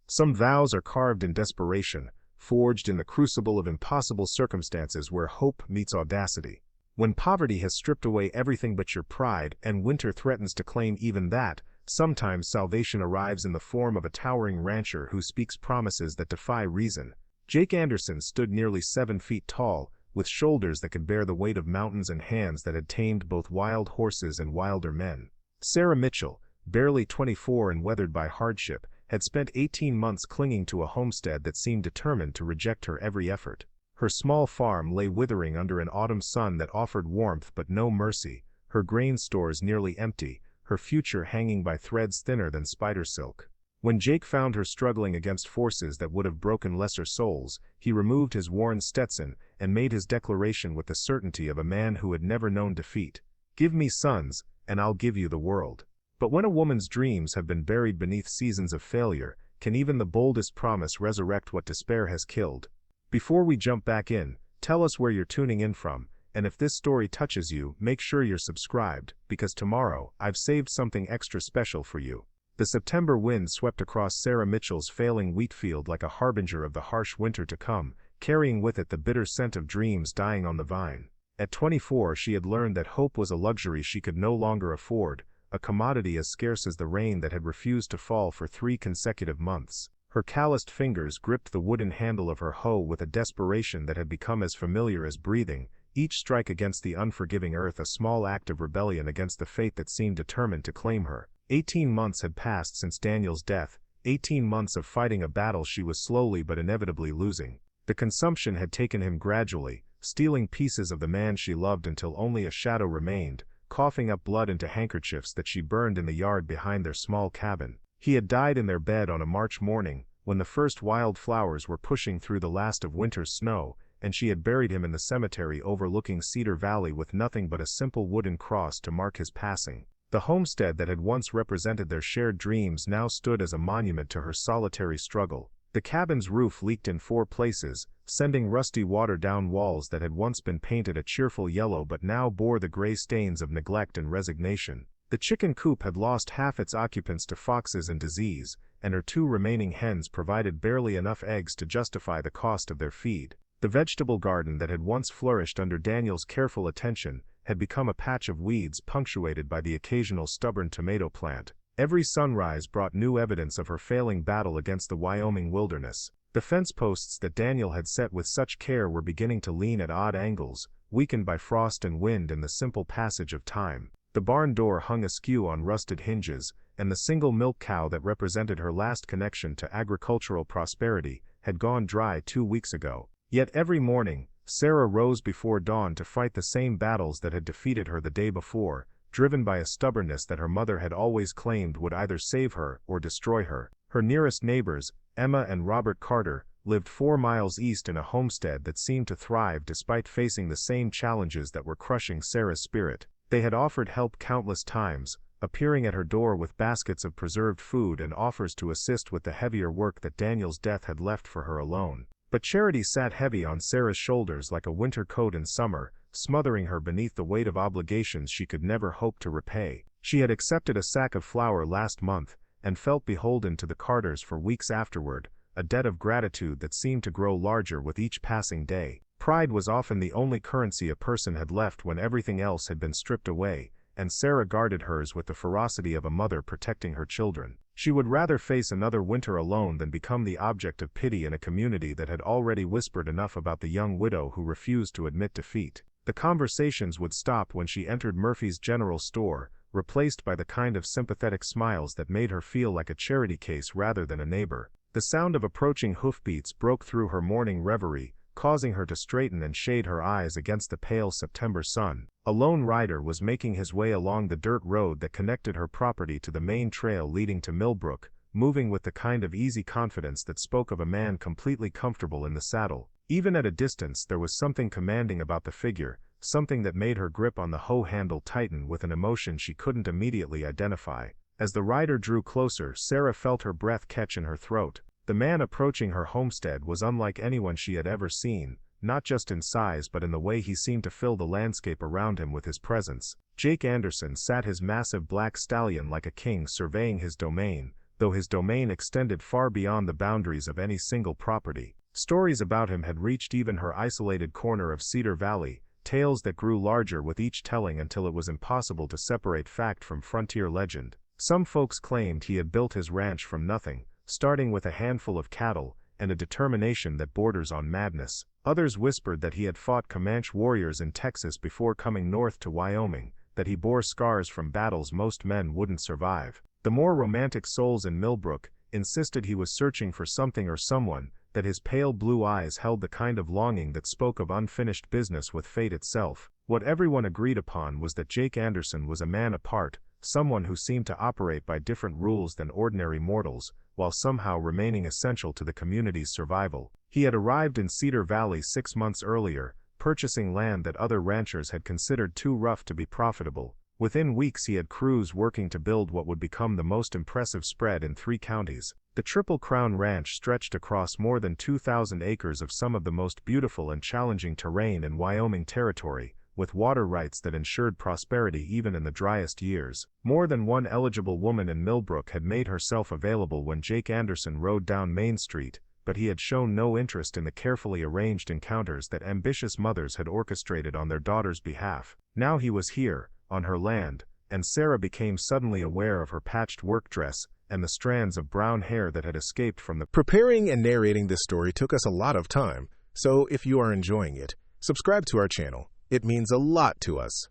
Some vows are carved in desperation, forged in the crucible of impossible circumstances where hope meets audacity. When poverty has stripped away everything but your pride and winter threatens to claim even that, sometimes salvation arrives in the form of a towering rancher who speaks promises that defy reason. Jake Anderson stood nearly 7 feet tall, with shoulders that could bear the weight of mountains and hands that had tamed both wild horses and wilder men. Sarah Mitchell, barely 24 and weathered by hardship, had spent 18 months clinging to a homestead that seemed determined to reject her every effort. Her small farm lay withering under an autumn sun that offered warmth but no mercy, her grain stores nearly empty, her future hanging by threads thinner than spider silk. When Jake found her struggling against forces that would have broken lesser souls, he removed his worn Stetson and made his declaration with the certainty of a man who had never known defeat. "Give me sons, and I'll give you the world." But when a woman's dreams have been buried beneath seasons of failure, can even the boldest promise resurrect what despair has killed? Before we jump back in, tell us where you're tuning in from, and if this story touches you, make sure you're subscribed, because tomorrow, I've saved something extra special for you. The September wind swept across Sarah Mitchell's failing wheat field like a harbinger of the harsh winter to come, carrying with it the bitter scent of dreams dying on the vine. At 24 she had learned that hope was a luxury she could no longer afford, a commodity as scarce as the rain that had refused to fall for 3 consecutive months. Her calloused fingers gripped the wooden handle of her hoe with a desperation that had become as familiar as breathing, each strike against the unforgiving earth a small act of rebellion against the fate that seemed determined to claim her. 18 months had passed since Daniel's death, 18 months of fighting a battle she was slowly but inevitably losing. The consumption had taken him gradually, stealing pieces of the man she loved until only a shadow remained, coughing up blood into handkerchiefs that she burned in the yard behind their small cabin. He had died in their bed on a March morning, when the first wild flowers were pushing through the last of winter's snow, and she had buried him in the cemetery overlooking Cedar Valley with nothing but a simple wooden cross to mark his passing. The homestead that had once represented their shared dreams now stood as a monument to her solitary struggle. The cabin's roof leaked in 4 places, sending rusty water down walls that had once been painted a cheerful yellow but now bore the gray stains of neglect and resignation. The chicken coop had lost half its occupants to foxes and disease, and her 2 remaining hens provided barely enough eggs to justify the cost of their feed. The vegetable garden that had once flourished under Daniel's careful attention had become a patch of weeds punctuated by the occasional stubborn tomato plant. Every sunrise brought new evidence of her failing battle against the Wyoming wilderness. The fence posts that Daniel had set with such care were beginning to lean at odd angles, weakened by frost and wind and the simple passage of time. The barn door hung askew on rusted hinges, and the single milk cow that represented her last connection to agricultural prosperity had gone dry 2 weeks ago. Yet every morning, Sarah rose before dawn to fight the same battles that had defeated her the day before, driven by a stubbornness that her mother had always claimed would either save her or destroy her. Her nearest neighbors, Emma and Robert Carter, lived 4 miles east in a homestead that seemed to thrive despite facing the same challenges that were crushing Sarah's spirit. They had offered help countless times, appearing at her door with baskets of preserved food and offers to assist with the heavier work that Daniel's death had left for her alone. But charity sat heavy on Sarah's shoulders like a winter coat in summer, smothering her beneath the weight of obligations she could never hope to repay. She had accepted a sack of flour last month, and felt beholden to the Carters for weeks afterward, a debt of gratitude that seemed to grow larger with each passing day. Pride was often the only currency a person had left when everything else had been stripped away, and Sarah guarded hers with the ferocity of a mother protecting her children. She would rather face another winter alone than become the object of pity in a community that had already whispered enough about the young widow who refused to admit defeat. The conversations would stop when she entered Murphy's General Store, replaced by the kind of sympathetic smiles that made her feel like a charity case rather than a neighbor. The sound of approaching hoofbeats broke through her morning reverie, causing her to straighten and shade her eyes against the pale September sun. A lone rider was making his way along the dirt road that connected her property to the main trail leading to Millbrook, moving with the kind of easy confidence that spoke of a man completely comfortable in the saddle. Even at a distance there was something commanding about the figure, something that made her grip on the hoe handle tighten with an emotion she couldn't immediately identify. As the rider drew closer, Sarah felt her breath catch in her throat. The man approaching her homestead was unlike anyone she had ever seen, not just in size but in the way he seemed to fill the landscape around him with his presence. Jake Anderson sat his massive black stallion like a king surveying his domain, though his domain extended far beyond the boundaries of any single property. Stories about him had reached even her isolated corner of Cedar Valley, tales that grew larger with each telling until it was impossible to separate fact from frontier legend. Some folks claimed he had built his ranch from nothing, starting with a handful of cattle and a determination that borders on madness. Others whispered that he had fought Comanche warriors in Texas before coming north to Wyoming, that he bore scars from battles most men wouldn't survive. The more romantic souls in Millbrook insisted he was searching for something or someone, that his pale blue eyes held the kind of longing that spoke of unfinished business with fate itself. What everyone agreed upon was that Jake Anderson was a man apart, someone who seemed to operate by different rules than ordinary mortals, while somehow remaining essential to the community's survival. He had arrived in Cedar Valley 6 months earlier, purchasing land that other ranchers had considered too rough to be profitable. Within weeks he had crews working to build what would become the most impressive spread in 3 counties. The Triple Crown Ranch stretched across more than 2,000 acres of some of the most beautiful and challenging terrain in Wyoming territory, with water rights that ensured prosperity even in the driest years. More than one eligible woman in Millbrook had made herself available when Jake Anderson rode down Main Street, but he had shown no interest in the carefully arranged encounters that ambitious mothers had orchestrated on their daughters' behalf. Now he was here, on her land, and Sarah became suddenly aware of her patched work dress and the strands of brown hair that had escaped from the... Preparing and narrating this story took us a lot of time, so if you are enjoying it, subscribe to our channel. It means a lot to us.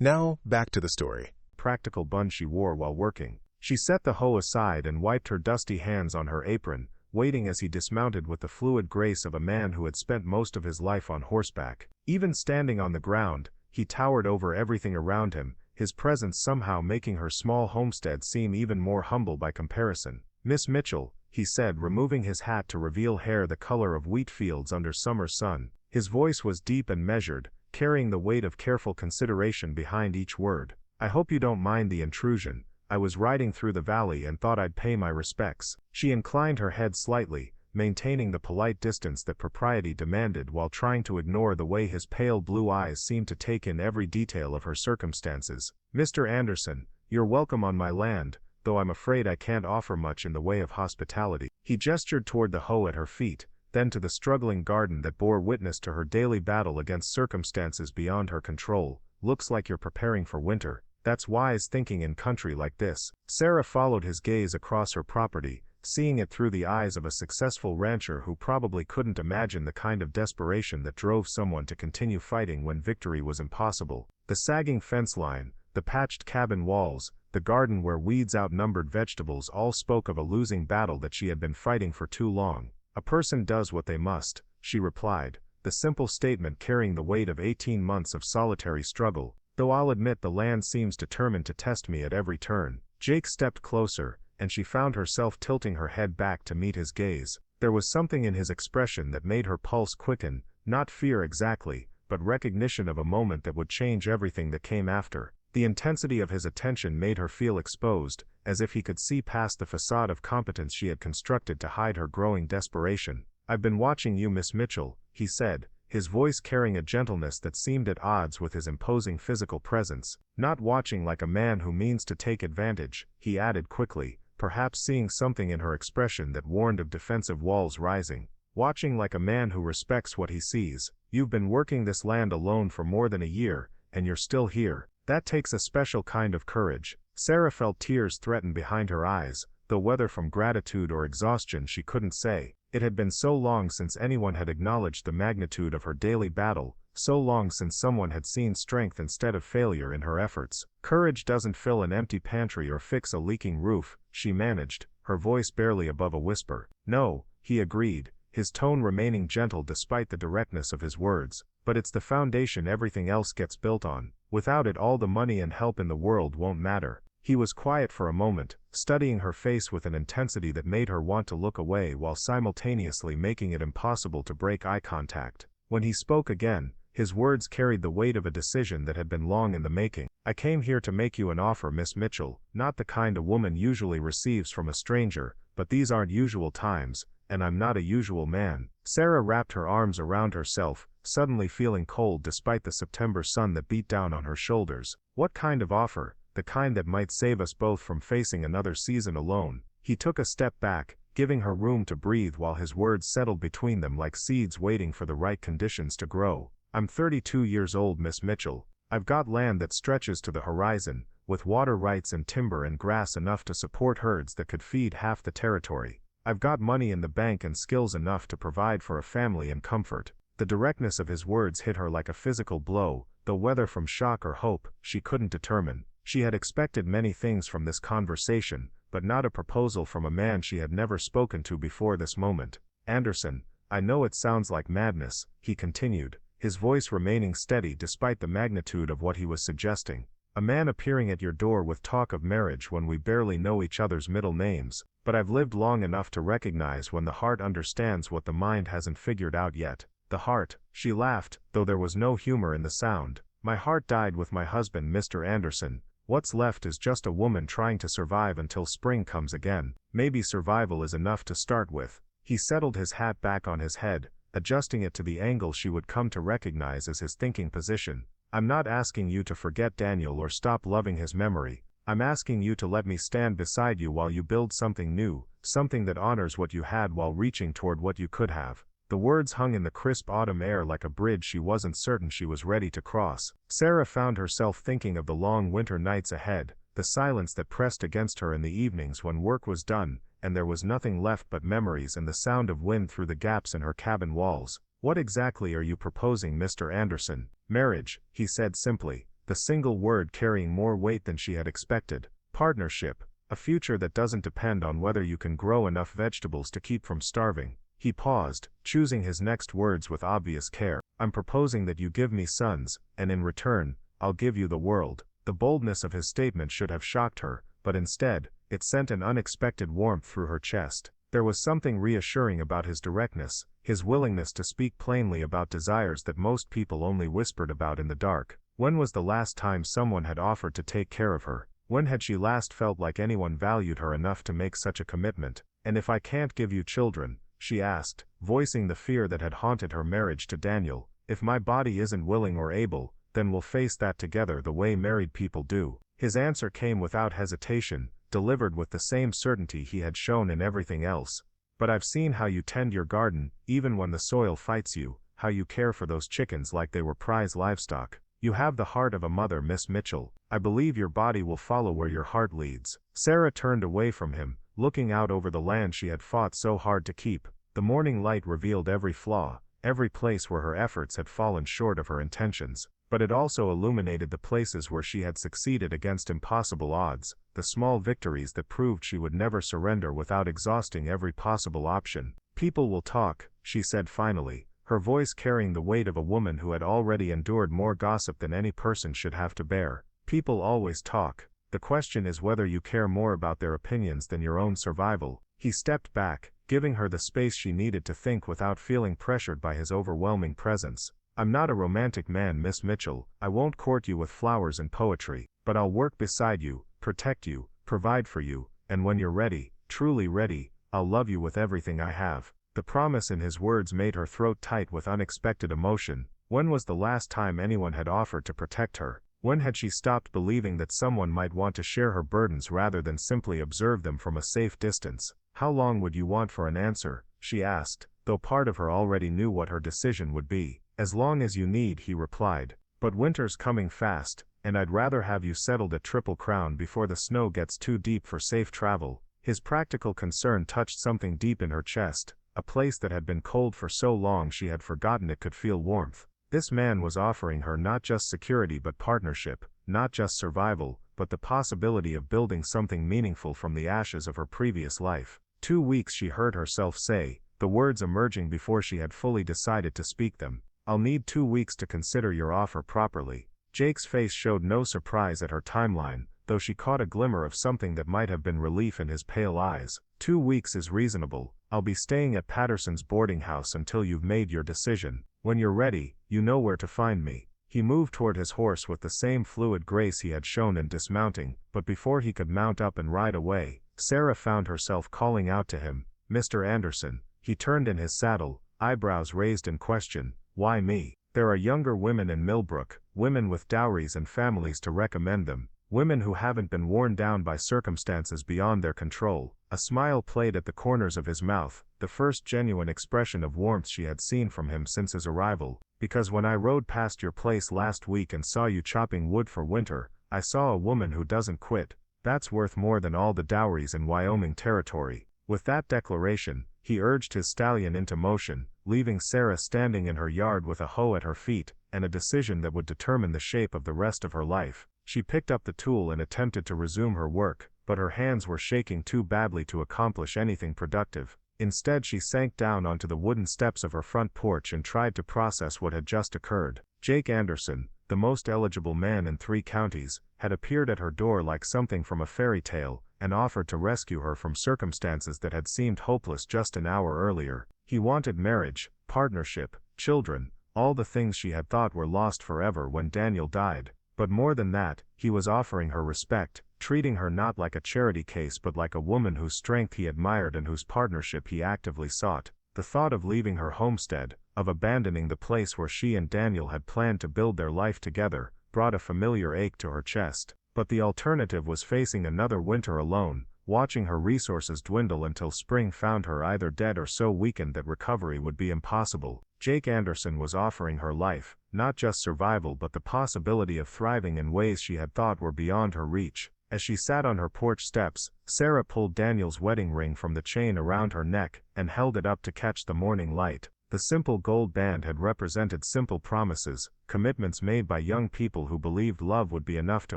Now, back to the story. Practical bun she wore while working. She set the hoe aside and wiped her dusty hands on her apron, waiting as he dismounted with the fluid grace of a man who had spent most of his life on horseback. Even standing on the ground, he towered over everything around him, his presence somehow making her small homestead seem even more humble by comparison. "Miss Mitchell," he said, removing his hat to reveal hair the color of wheat fields under summer sun. His voice was deep and measured, carrying the weight of careful consideration behind each word. "I hope you don't mind the intrusion. I was riding through the valley and thought I'd pay my respects." She inclined her head slightly, maintaining the polite distance that propriety demanded while trying to ignore the way his pale blue eyes seemed to take in every detail of her circumstances. "Mr. Anderson, you're welcome on my land, though I'm afraid I can't offer much in the way of hospitality." He gestured toward the hoe at her feet, then to the struggling garden that bore witness to her daily battle against circumstances beyond her control. "Looks like you're preparing for winter. That's wise thinking in country like this." Sarah followed his gaze across her property, seeing it through the eyes of a successful rancher who probably couldn't imagine the kind of desperation that drove someone to continue fighting when victory was impossible. The sagging fence line, the patched cabin walls, the garden where weeds outnumbered vegetables all spoke of a losing battle that she had been fighting for too long. "A person does what they must," she replied, the simple statement carrying the weight of 18 months of solitary struggle, "though I'll admit the land seems determined to test me at every turn." Jake stepped closer, and she found herself tilting her head back to meet his gaze. There was something in his expression that made her pulse quicken, not fear exactly, but recognition of a moment that would change everything that came after. The intensity of his attention made her feel exposed, as if he could see past the facade of competence she had constructed to hide her growing desperation. "I've been watching you, Miss Mitchell," he said, his voice carrying a gentleness that seemed at odds with his imposing physical presence. "Not watching like a man who means to take advantage," he added quickly, perhaps seeing something in her expression that warned of defensive walls rising. "Watching like a man who respects what he sees. You've been working this land alone for more than a year, and you're still here. That takes a special kind of courage." Sarah felt tears threaten behind her eyes, though whether from gratitude or exhaustion she couldn't say. It had been so long since anyone had acknowledged the magnitude of her daily battle, so long since someone had seen strength instead of failure in her efforts. "Courage doesn't fill an empty pantry or fix a leaking roof," she managed, her voice barely above a whisper. "No," he agreed, his tone remaining gentle despite the directness of his words, "but it's the foundation everything else gets built on. Without it all the money and help in the world won't matter." He was quiet for a moment, studying her face with an intensity that made her want to look away while simultaneously making it impossible to break eye contact. When he spoke again, his words carried the weight of a decision that had been long in the making. "I came here to make you an offer, Miss Mitchell, not the kind a woman usually receives from a stranger, but these aren't usual times, and I'm not a usual man." Sarah wrapped her arms around herself, suddenly feeling cold despite the September sun that beat down on her shoulders. "What kind of offer?" "The kind that might save us both from facing another season alone." He took a step back, giving her room to breathe while his words settled between them like seeds waiting for the right conditions to grow. I'm 32 years old, Miss Mitchell. I've got land that stretches to the horizon, with water rights and timber and grass enough to support herds that could feed half the territory. I've got money in the bank and skills enough to provide for a family and comfort. The directness of his words hit her like a physical blow, though whether from shock or hope, she couldn't determine. She had expected many things from this conversation, but not a proposal from a man she had never spoken to before this moment. Anderson, I know it sounds like madness, he continued, his voice remaining steady despite the magnitude of what he was suggesting. A man appearing at your door with talk of marriage when we barely know each other's middle names, but I've lived long enough to recognize when the heart understands what the mind hasn't figured out yet. The heart, she laughed, though there was no humor in the sound. My heart died with my husband, Mr. Anderson. What's left is just a woman trying to survive until spring comes again. Maybe survival is enough to start with. He settled his hat back on his head, adjusting it to the angle she would come to recognize as his thinking position. I'm not asking you to forget Daniel or stop loving his memory. I'm asking you to let me stand beside you while you build something new, something that honors what you had while reaching toward what you could have. The words hung in the crisp autumn air like a bridge she wasn't certain she was ready to cross. Sarah found herself thinking of the long winter nights ahead, the silence that pressed against her in the evenings when work was done, and there was nothing left but memories and the sound of wind through the gaps in her cabin walls. What exactly are you proposing, Mr. Anderson? Marriage, he said simply, the single word carrying more weight than she had expected. Partnership, a future that doesn't depend on whether you can grow enough vegetables to keep from starving. He paused, choosing his next words with obvious care. I'm proposing that you give me sons, and in return, I'll give you the world. The boldness of his statement should have shocked her, but instead, it sent an unexpected warmth through her chest. There was something reassuring about his directness, his willingness to speak plainly about desires that most people only whispered about in the dark. When was the last time someone had offered to take care of her? When had she last felt like anyone valued her enough to make such a commitment? And if I can't give you children, she asked, voicing the fear that had haunted her marriage to Daniel, if my body isn't willing or able, then we'll face that together the way married people do. His answer came without hesitation, delivered with the same certainty he had shown in everything else. But I've seen how you tend your garden, even when the soil fights you, how you care for those chickens like they were prize livestock. You have the heart of a mother, Miss Mitchell. I believe your body will follow where your heart leads. Sarah turned away from him, looking out over the land she had fought so hard to keep. The morning light revealed every flaw, every place where her efforts had fallen short of her intentions, but it also illuminated the places where she had succeeded against impossible odds, the small victories that proved she would never surrender without exhausting every possible option. People will talk, she said finally, her voice carrying the weight of a woman who had already endured more gossip than any person should have to bear. People always talk. The question is whether you care more about their opinions than your own survival. He stepped back, giving her the space she needed to think without feeling pressured by his overwhelming presence. I'm not a romantic man, Miss Mitchell. I won't court you with flowers and poetry, but I'll work beside you, protect you, provide for you, and when you're ready, truly ready, I'll love you with everything I have. The promise in his words made her throat tight with unexpected emotion. When was the last time anyone had offered to protect her? When had she stopped believing that someone might want to share her burdens rather than simply observe them from a safe distance? How long would you want for an answer? She asked, though part of her already knew what her decision would be. As long as you need, he replied. But winter's coming fast, and I'd rather have you settled at Triple Crown before the snow gets too deep for safe travel. His practical concern touched something deep in her chest, a place that had been cold for so long she had forgotten it could feel warmth. This man was offering her not just security but partnership, not just survival, but the possibility of building something meaningful from the ashes of her previous life. 2 weeks, she heard herself say, the words emerging before she had fully decided to speak them. I'll need 2 weeks to consider your offer properly. Jake's face showed no surprise at her timeline, though she caught a glimmer of something that might have been relief in his pale eyes. 2 weeks is reasonable. I'll be staying at Patterson's boarding house until you've made your decision. When you're ready, you know where to find me. He moved toward his horse with the same fluid grace he had shown in dismounting, but before he could mount up and ride away, Sarah found herself calling out to him, Mr. Anderson. He turned in his saddle, eyebrows raised in question. Why me? There are younger women in Millbrook, women with dowries and families to recommend them. Women who haven't been worn down by circumstances beyond their control. A smile played at the corners of his mouth, the first genuine expression of warmth she had seen from him since his arrival. Because when I rode past your place last week and saw you chopping wood for winter, I saw a woman who doesn't quit. That's worth more than all the dowries in Wyoming territory. With that declaration, he urged his stallion into motion, leaving Sarah standing in her yard with a hoe at her feet, and a decision that would determine the shape of the rest of her life. She picked up the tool and attempted to resume her work, but her hands were shaking too badly to accomplish anything productive. Instead, she sank down onto the wooden steps of her front porch and tried to process what had just occurred. Jake Anderson, the most eligible man in 3 counties, had appeared at her door like something from a fairy tale, and offered to rescue her from circumstances that had seemed hopeless just an hour earlier. He wanted marriage, partnership, children, all the things she had thought were lost forever when Daniel died. But more than that, he was offering her respect, treating her not like a charity case but like a woman whose strength he admired and whose partnership he actively sought. The thought of leaving her homestead, of abandoning the place where she and Daniel had planned to build their life together, brought a familiar ache to her chest. But the alternative was facing another winter alone, watching her resources dwindle until spring found her either dead or so weakened that recovery would be impossible. Jake Anderson was offering her life, not just survival but the possibility of thriving in ways she had thought were beyond her reach. As she sat on her porch steps, Sarah pulled Daniel's wedding ring from the chain around her neck and held it up to catch the morning light. The simple gold band had represented simple promises, commitments made by young people who believed love would be enough to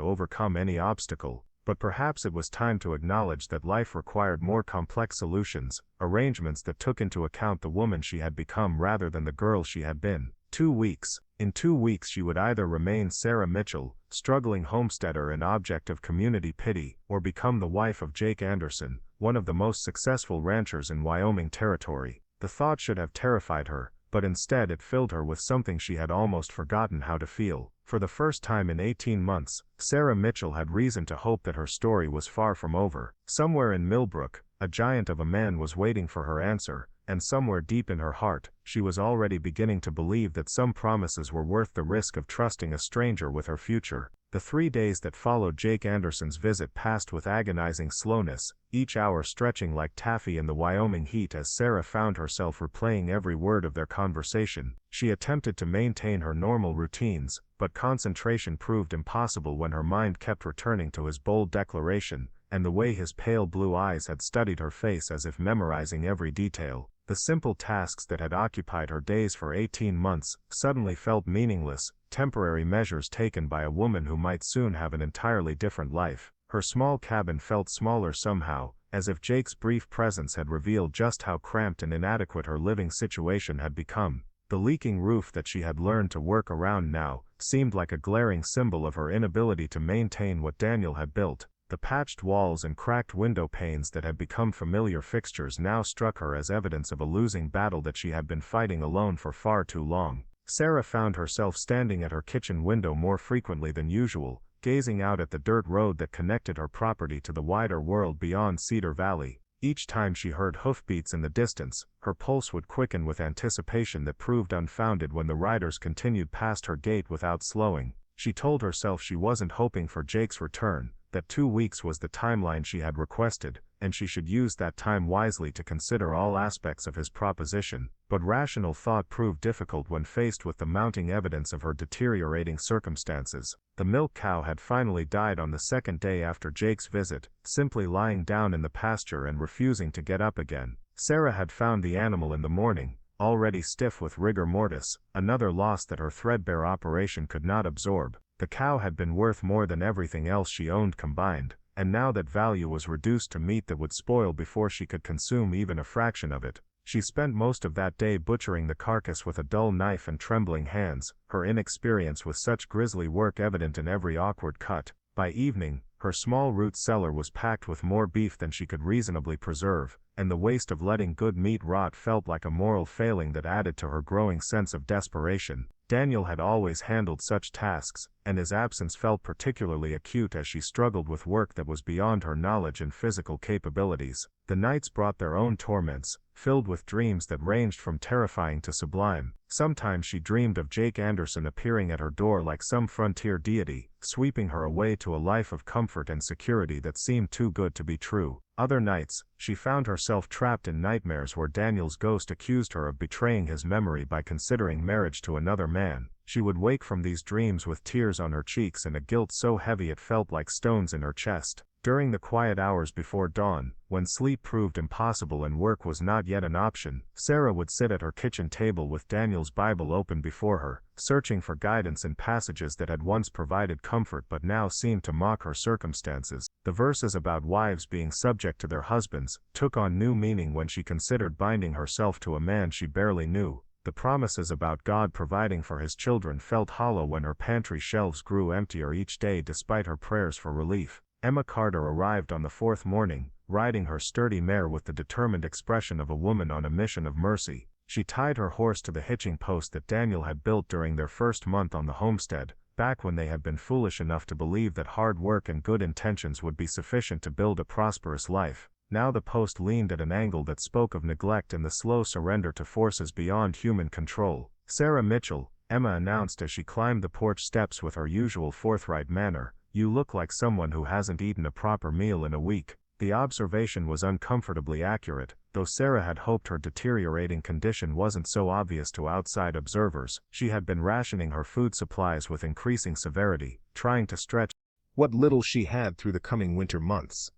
overcome any obstacle. But perhaps it was time to acknowledge that life required more complex solutions, arrangements that took into account the woman she had become rather than the girl she had been. 2 weeks. In 2 weeks she would either remain Sarah Mitchell, struggling homesteader and object of community pity, or become the wife of Jake Anderson, one of the most successful ranchers in Wyoming territory. The thought should have terrified her, but instead it filled her with something she had almost forgotten how to feel. For the first time in 18 months, Sarah Mitchell had reason to hope that her story was far from over. Somewhere in Millbrook, a giant of a man was waiting for her answer, and somewhere deep in her heart, she was already beginning to believe that some promises were worth the risk of trusting a stranger with her future. The 3 days that followed Jake Anderson's visit passed with agonizing slowness, each hour stretching like taffy in the Wyoming heat as Sarah found herself replaying every word of their conversation. She attempted to maintain her normal routines, but concentration proved impossible when her mind kept returning to his bold declaration, and the way his pale blue eyes had studied her face as if memorizing every detail. The simple tasks that had occupied her days for 18 months suddenly felt meaningless, temporary measures taken by a woman who might soon have an entirely different life. Her small cabin felt smaller somehow, as if Jake's brief presence had revealed just how cramped and inadequate her living situation had become. The leaking roof that she had learned to work around now seemed like a glaring symbol of her inability to maintain what Daniel had built. The patched walls and cracked window panes that had become familiar fixtures now struck her as evidence of a losing battle that she had been fighting alone for far too long. Sarah found herself standing at her kitchen window more frequently than usual, gazing out at the dirt road that connected her property to the wider world beyond Cedar Valley. Each time she heard hoofbeats in the distance, her pulse would quicken with anticipation that proved unfounded when the riders continued past her gate without slowing. She told herself she wasn't hoping for Jake's return, that 2 weeks was the timeline she had requested, and she should use that time wisely to consider all aspects of his proposition. But rational thought proved difficult when faced with the mounting evidence of her deteriorating circumstances. The milk cow had finally died on the 2nd day after Jake's visit, simply lying down in the pasture and refusing to get up again. Sarah had found the animal in the morning, already stiff with rigor mortis, another loss that her threadbare operation could not absorb. The cow had been worth more than everything else she owned combined, and now that value was reduced to meat that would spoil before she could consume even a fraction of it. She spent most of that day butchering the carcass with a dull knife and trembling hands, her inexperience with such grisly work evident in every awkward cut. By evening, her small root cellar was packed with more beef than she could reasonably preserve, and the waste of letting good meat rot felt like a moral failing that added to her growing sense of desperation. Daniel had always handled such tasks, and his absence felt particularly acute as she struggled with work that was beyond her knowledge and physical capabilities. The nights brought their own torments, filled with dreams that ranged from terrifying to sublime. Sometimes she dreamed of Jake Anderson appearing at her door like some frontier deity, sweeping her away to a life of comfort and security that seemed too good to be true. Other nights, she found herself trapped in nightmares where Daniel's ghost accused her of betraying his memory by considering marriage to another man. She would wake from these dreams with tears on her cheeks and a guilt so heavy it felt like stones in her chest. During the quiet hours before dawn, when sleep proved impossible and work was not yet an option, Sarah would sit at her kitchen table with Daniel's Bible open before her, searching for guidance in passages that had once provided comfort but now seemed to mock her circumstances. The verses about wives being subject to their husbands took on new meaning when she considered binding herself to a man she barely knew. The promises about God providing for his children felt hollow when her pantry shelves grew emptier each day despite her prayers for relief. Emma Carter arrived on the fourth morning, riding her sturdy mare with the determined expression of a woman on a mission of mercy. She tied her horse to the hitching post that Daniel had built during their first month on the homestead, back when they had been foolish enough to believe that hard work and good intentions would be sufficient to build a prosperous life. Now the post leaned at an angle that spoke of neglect and the slow surrender to forces beyond human control. "Sarah Mitchell," Emma announced as she climbed the porch steps with her usual forthright manner, "you look like someone who hasn't eaten a proper meal in a week." The observation was uncomfortably accurate, though Sarah had hoped her deteriorating condition wasn't so obvious to outside observers. She had been rationing her food supplies with increasing severity, trying to stretch what little she had through the coming winter months.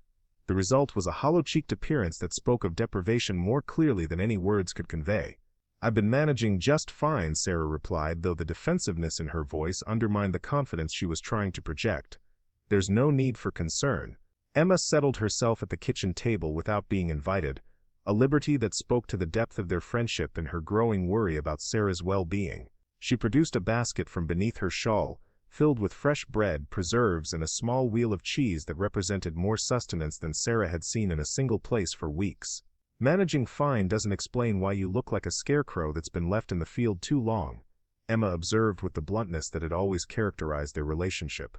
The result was a hollow-cheeked appearance that spoke of deprivation more clearly than any words could convey. "I've been managing just fine," Sarah replied, though the defensiveness in her voice undermined the confidence she was trying to project. "There's no need for concern." Emma settled herself at the kitchen table without being invited, a liberty that spoke to the depth of their friendship and her growing worry about Sarah's well-being. She produced a basket from beneath her shawl, filled with fresh bread, preserves, and a small wheel of cheese that represented more sustenance than Sarah had seen in a single place for weeks. "Managing fine doesn't explain why you look like a scarecrow that's been left in the field too long," Emma observed with the bluntness that had always characterized their relationship.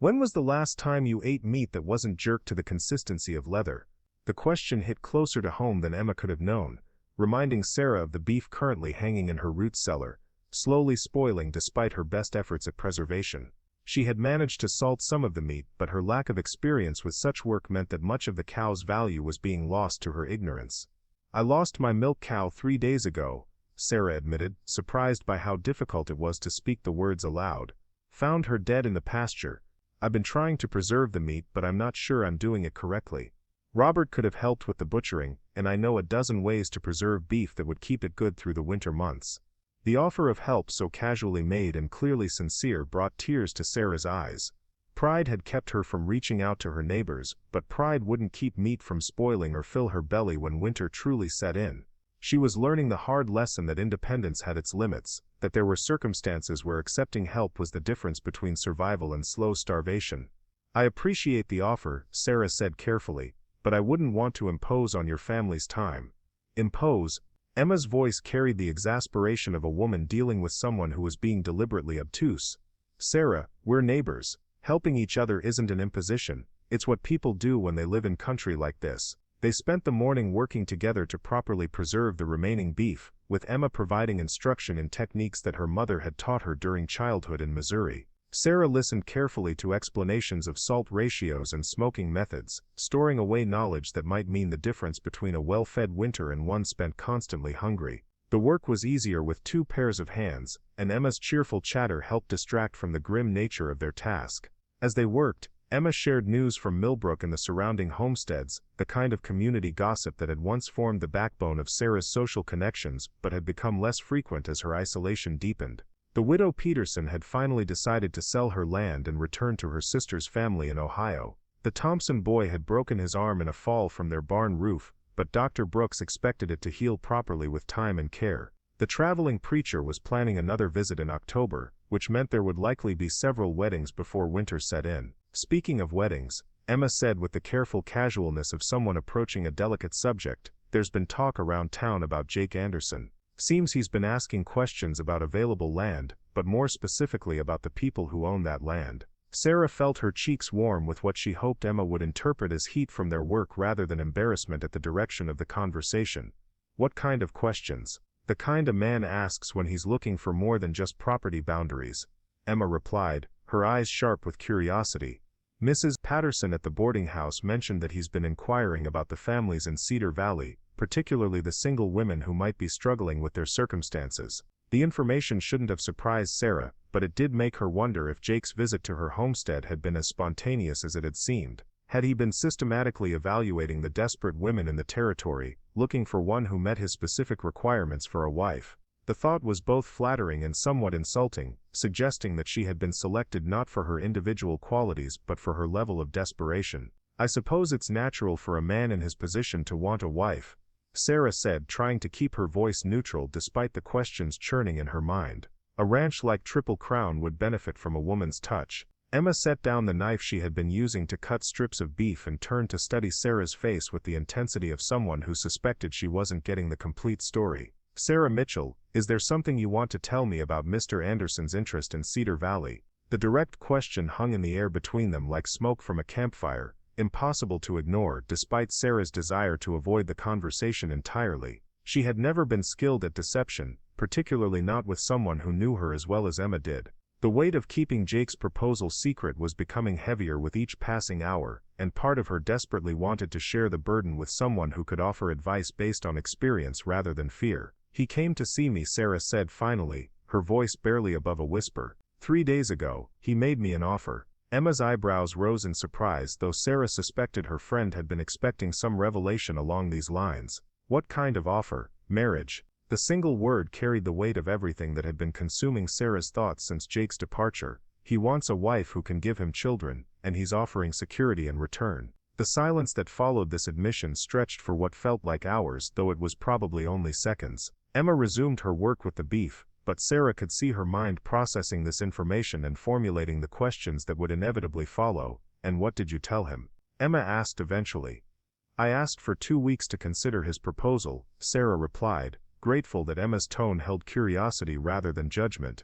"When was the last time you ate meat that wasn't jerked to the consistency of leather?" The question hit closer to home than Emma could have known, reminding Sarah of the beef currently hanging in her root cellar, slowly spoiling despite her best efforts at preservation. She had managed to salt some of the meat, but her lack of experience with such work meant that much of the cow's value was being lost to her ignorance. "I lost my milk cow 3 days ago," Sarah admitted, surprised by how difficult it was to speak the words aloud. "Found her dead in the pasture. I've been trying to preserve the meat, but I'm not sure I'm doing it correctly. Robert could have helped with the butchering, and I know a dozen ways to preserve beef that would keep it good through the winter months." The offer of help, so casually made and clearly sincere, brought tears to Sarah's eyes. Pride had kept her from reaching out to her neighbors, but pride wouldn't keep meat from spoiling or fill her belly when winter truly set in. She was learning the hard lesson that independence had its limits, that there were circumstances where accepting help was the difference between survival and slow starvation. "I appreciate the offer," Sarah said carefully, "but I wouldn't want to impose on your family's time." "Impose?" Emma's voice carried the exasperation of a woman dealing with someone who was being deliberately obtuse. "Sarah, we're neighbors. Helping each other isn't an imposition, it's what people do when they live in country like this." They spent the morning working together to properly preserve the remaining beef, with Emma providing instruction in techniques that her mother had taught her during childhood in Missouri. Sarah listened carefully to explanations of salt ratios and smoking methods, storing away knowledge that might mean the difference between a well-fed winter and one spent constantly hungry. The work was easier with 2 pairs of hands, and Emma's cheerful chatter helped distract from the grim nature of their task. As they worked, Emma shared news from Millbrook and the surrounding homesteads, the kind of community gossip that had once formed the backbone of Sarah's social connections but had become less frequent as her isolation deepened. The widow Peterson had finally decided to sell her land and return to her sister's family in Ohio. The Thompson boy had broken his arm in a fall from their barn roof, but Dr. Brooks expected it to heal properly with time and care. The traveling preacher was planning another visit in October, which meant there would likely be several weddings before winter set in. "Speaking of weddings," Emma said with the careful casualness of someone approaching a delicate subject, "there's been talk around town about Jake Anderson." Seems he's been asking questions about available land, but more specifically about the people who own that land. Sarah felt her cheeks warm with what she hoped Emma would interpret as heat from their work rather than embarrassment at the direction of the conversation. What kind of questions? The kind a man asks when he's looking for more than just property boundaries, Emma replied, her eyes sharp with curiosity. Mrs. Patterson at the boarding house mentioned that he's been inquiring about the families in Cedar Valley, particularly the single women who might be struggling with their circumstances. The information shouldn't have surprised Sarah, but it did make her wonder if Jake's visit to her homestead had been as spontaneous as it had seemed. Had he been systematically evaluating the desperate women in the territory, looking for one who met his specific requirements for a wife? The thought was both flattering and somewhat insulting, suggesting that she had been selected not for her individual qualities but for her level of desperation. I suppose it's natural for a man in his position to want a wife, Sarah said, trying to keep her voice neutral despite the questions churning in her mind. A ranch like Triple Crown would benefit from a woman's touch. Emma set down the knife she had been using to cut strips of beef and turned to study Sarah's face with the intensity of someone who suspected she wasn't getting the complete story. Sarah Mitchell, is there something you want to tell me about Mr. Anderson's interest in Cedar Valley? The direct question hung in the air between them like smoke from a campfire, impossible to ignore despite Sarah's desire to avoid the conversation entirely. She had never been skilled at deception, particularly not with someone who knew her as well as Emma did. The weight of keeping Jake's proposal secret was becoming heavier with each passing hour, and part of her desperately wanted to share the burden with someone who could offer advice based on experience rather than fear. He came to see me, Sarah said finally, her voice barely above a whisper. 3 days ago, he made me an offer. Emma's eyebrows rose in surprise, though Sarah suspected her friend had been expecting some revelation along these lines. What kind of offer? Marriage. The single word carried the weight of everything that had been consuming Sarah's thoughts since Jake's departure. He wants a wife who can give him children, and he's offering security in return. The silence that followed this admission stretched for what felt like hours, though it was probably only seconds. Emma resumed her work with the beef, but Sarah could see her mind processing this information and formulating the questions that would inevitably follow. And what did you tell him? Emma asked eventually. I asked for 2 weeks to consider his proposal, Sarah replied, grateful that Emma's tone held curiosity rather than judgment.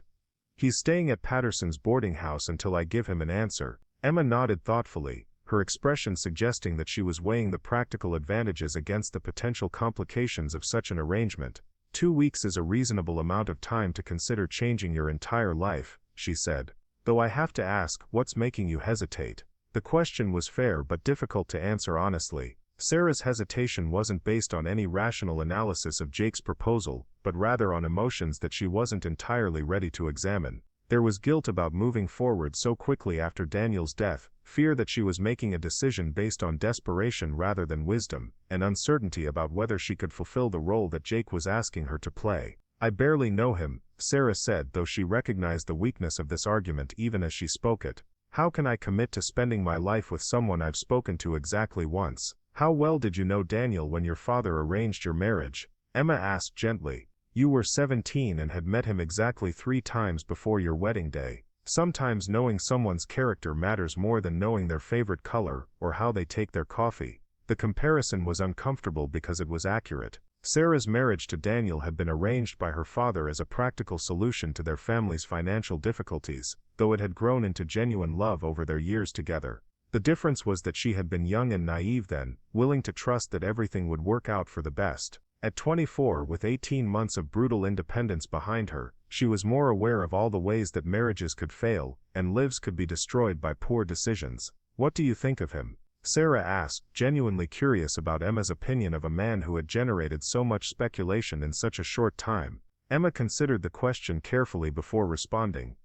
He's staying at Patterson's boarding house until I give him an answer. Emma nodded thoughtfully, her expression suggesting that she was weighing the practical advantages against the potential complications of such an arrangement. 2 weeks is a reasonable amount of time to consider changing your entire life, she said. Though I have to ask, what's making you hesitate? The question was fair but difficult to answer honestly. Sarah's hesitation wasn't based on any rational analysis of Jake's proposal, but rather on emotions that she wasn't entirely ready to examine. There was guilt about moving forward so quickly after Daniel's death, fear that she was making a decision based on desperation rather than wisdom, and uncertainty about whether she could fulfill the role that Jake was asking her to play. I barely know him, Sarah said, though she recognized the weakness of this argument even as she spoke it. How can I commit to spending my life with someone I've spoken to exactly once? How well did you know Daniel when your father arranged your marriage? Emma asked gently. You were 17 and had met him exactly 3 times before your wedding day. Sometimes knowing someone's character matters more than knowing their favorite color or how they take their coffee. The comparison was uncomfortable because it was accurate. Sarah's marriage to Daniel had been arranged by her father as a practical solution to their family's financial difficulties, though it had grown into genuine love over their years together. The difference was that she had been young and naive then, willing to trust that everything would work out for the best. At 24, with 18 months of brutal independence behind her, she was more aware of all the ways that marriages could fail, and lives could be destroyed by poor decisions. What do you think of him? Sarah asked, genuinely curious about Emma's opinion of a man who had generated so much speculation in such a short time. Emma considered the question carefully before responding.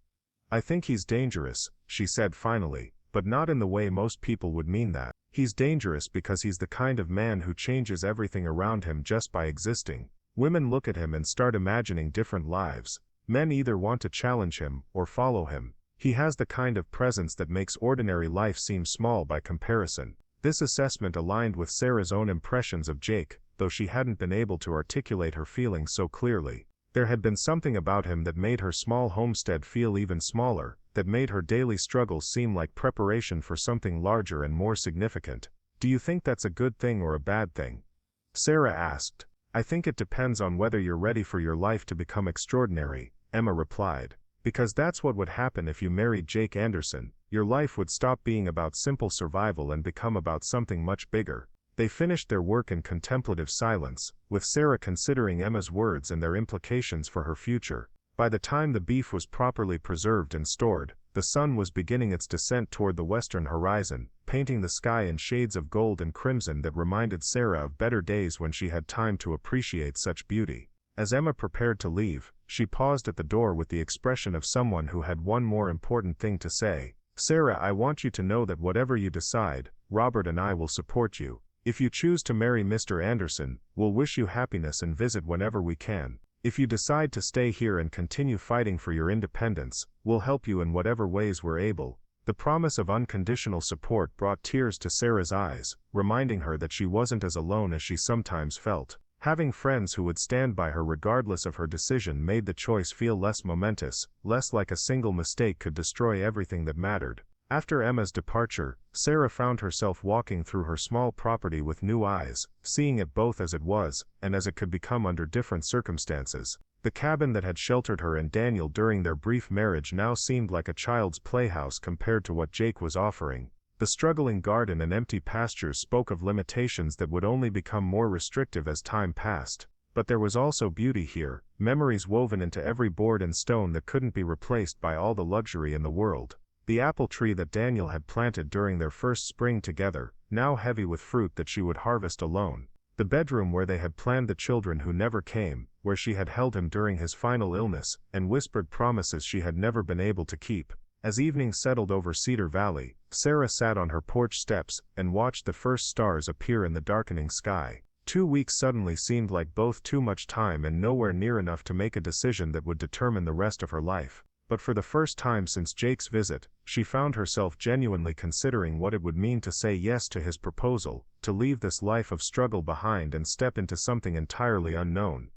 I think he's dangerous, she said finally, but not in the way most people would mean that. He's dangerous because he's the kind of man who changes everything around him just by existing. Women look at him and start imagining different lives. Men either want to challenge him or follow him. He has the kind of presence that makes ordinary life seem small by comparison. This assessment aligned with Sarah's own impressions of Jake, though she hadn't been able to articulate her feelings so clearly. There had been something about him that made her small homestead feel even smaller, that made her daily struggles seem like preparation for something larger and more significant. Do you think that's a good thing or a bad thing? Sarah asked. "I think it depends on whether you're ready for your life to become extraordinary," Emma replied. "Because that's what would happen if you married Jake Anderson. Your life would stop being about simple survival and become about something much bigger." They finished their work in contemplative silence, with Sarah considering Emma's words and their implications for her future. By the time the beef was properly preserved and stored, the sun was beginning its descent toward the western horizon, painting the sky in shades of gold and crimson that reminded Sarah of better days when she had time to appreciate such beauty. As Emma prepared to leave, she paused at the door with the expression of someone who had one more important thing to say. "Sarah, I want you to know that whatever you decide, Robert and I will support you. If you choose to marry Mr. Anderson, we'll wish you happiness and visit whenever we can. If you decide to stay here and continue fighting for your independence, we'll help you in whatever ways we're able." The promise of unconditional support brought tears to Sarah's eyes, reminding her that she wasn't as alone as she sometimes felt. Having friends who would stand by her regardless of her decision made the choice feel less momentous, less like a single mistake could destroy everything that mattered. After Emma's departure, Sarah found herself walking through her small property with new eyes, seeing it both as it was, and as it could become under different circumstances. The cabin that had sheltered her and Daniel during their brief marriage now seemed like a child's playhouse compared to what Jake was offering. The struggling garden and empty pastures spoke of limitations that would only become more restrictive as time passed. But there was also beauty here, memories woven into every board and stone that couldn't be replaced by all the luxury in the world. The apple tree that Daniel had planted during their first spring together, now heavy with fruit that she would harvest alone. The bedroom where they had planned the children who never came, where she had held him during his final illness, and whispered promises she had never been able to keep. As evening settled over Cedar Valley, Sarah sat on her porch steps and watched the first stars appear in the darkening sky. 2 weeks suddenly seemed like both too much time and nowhere near enough to make a decision that would determine the rest of her life. But for the first time since Jake's visit, she found herself genuinely considering what it would mean to say yes to his proposal, to leave this life of struggle behind and step into something entirely unknown.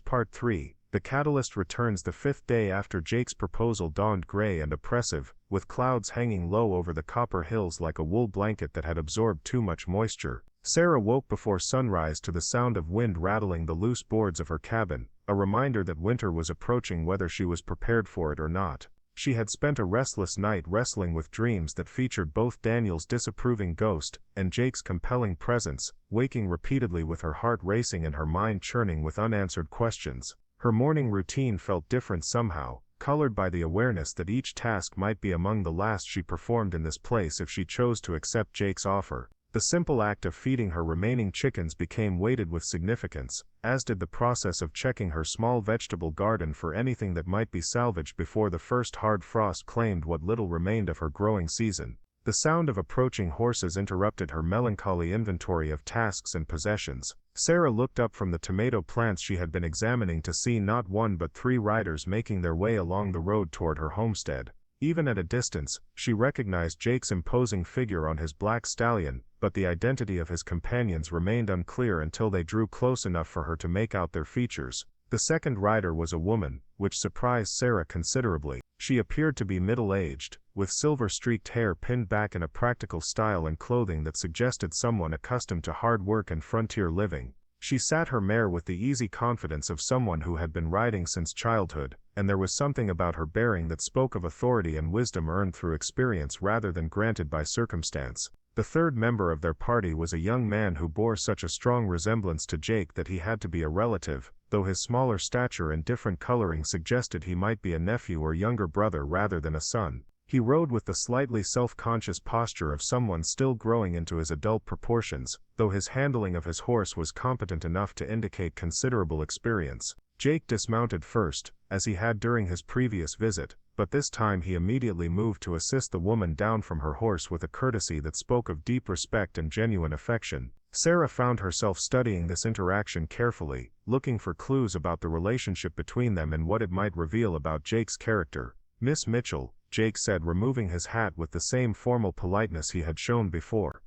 Part 3. The catalyst returns the 5th day after Jake's proposal dawned gray and oppressive, with clouds hanging low over the Copper Hills like a wool blanket that had absorbed too much moisture. Sarah woke before sunrise to the sound of wind rattling the loose boards of her cabin, a reminder that winter was approaching whether she was prepared for it or not. She had spent a restless night wrestling with dreams that featured both Daniel's disapproving ghost and Jake's compelling presence, waking repeatedly with her heart racing and her mind churning with unanswered questions. Her morning routine felt different somehow, colored by the awareness that each task might be among the last she performed in this place if she chose to accept Jake's offer. The simple act of feeding her remaining chickens became weighted with significance, as did the process of checking her small vegetable garden for anything that might be salvaged before the first hard frost claimed what little remained of her growing season. The sound of approaching horses interrupted her melancholy inventory of tasks and possessions. Sarah looked up from the tomato plants she had been examining to see not one but 3 riders making their way along the road toward her homestead. Even at a distance, she recognized Jake's imposing figure on his black stallion, but the identity of his companions remained unclear until they drew close enough for her to make out their features. The second rider was a woman, which surprised Sarah considerably. She appeared to be middle-aged, with silver-streaked hair pinned back in a practical style and clothing that suggested someone accustomed to hard work and frontier living. She sat her mare with the easy confidence of someone who had been riding since childhood, and there was something about her bearing that spoke of authority and wisdom earned through experience rather than granted by circumstance. The third member of their party was a young man who bore such a strong resemblance to Jake that he had to be a relative, though his smaller stature and different coloring suggested he might be a nephew or younger brother rather than a son. He rode with the slightly self-conscious posture of someone still growing into his adult proportions, though his handling of his horse was competent enough to indicate considerable experience. Jake dismounted first, as he had during his previous visit, but this time he immediately moved to assist the woman down from her horse with a courtesy that spoke of deep respect and genuine affection. Sarah found herself studying this interaction carefully, looking for clues about the relationship between them and what it might reveal about Jake's character. "Miss Mitchell," Jake said, removing his hat with the same formal politeness he had shown before.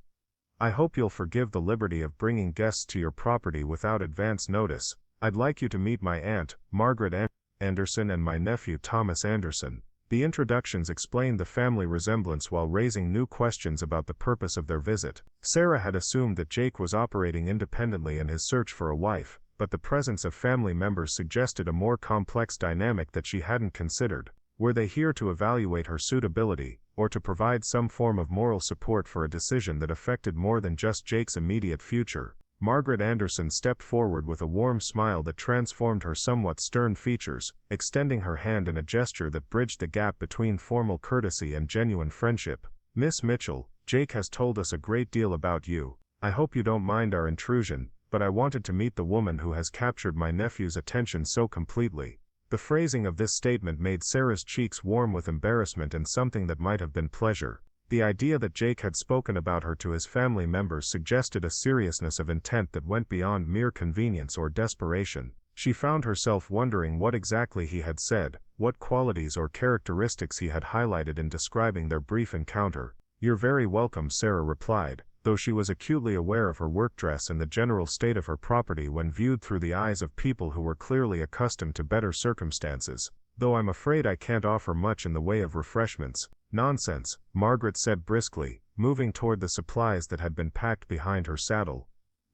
"I hope you'll forgive the liberty of bringing guests to your property without advance notice. I'd like you to meet my aunt, Margaret Anderson, and my nephew Thomas Anderson." The introductions explained the family resemblance while raising new questions about the purpose of their visit. Sarah had assumed that Jake was operating independently in his search for a wife, but the presence of family members suggested a more complex dynamic that she hadn't considered. Were they here to evaluate her suitability, or to provide some form of moral support for a decision that affected more than just Jake's immediate future? Margaret Anderson stepped forward with a warm smile that transformed her somewhat stern features, extending her hand in a gesture that bridged the gap between formal courtesy and genuine friendship. "Miss Mitchell, Jake has told us a great deal about you. I hope you don't mind our intrusion, but I wanted to meet the woman who has captured my nephew's attention so completely." The phrasing of this statement made Sarah's cheeks warm with embarrassment and something that might have been pleasure. The idea that Jake had spoken about her to his family members suggested a seriousness of intent that went beyond mere convenience or desperation. She found herself wondering what exactly he had said, what qualities or characteristics he had highlighted in describing their brief encounter. "You're very welcome," Sarah replied, though she was acutely aware of her work dress and the general state of her property when viewed through the eyes of people who were clearly accustomed to better circumstances. "Though I'm afraid I can't offer much in the way of refreshments." "Nonsense," Margaret said briskly, moving toward the supplies that had been packed behind her saddle.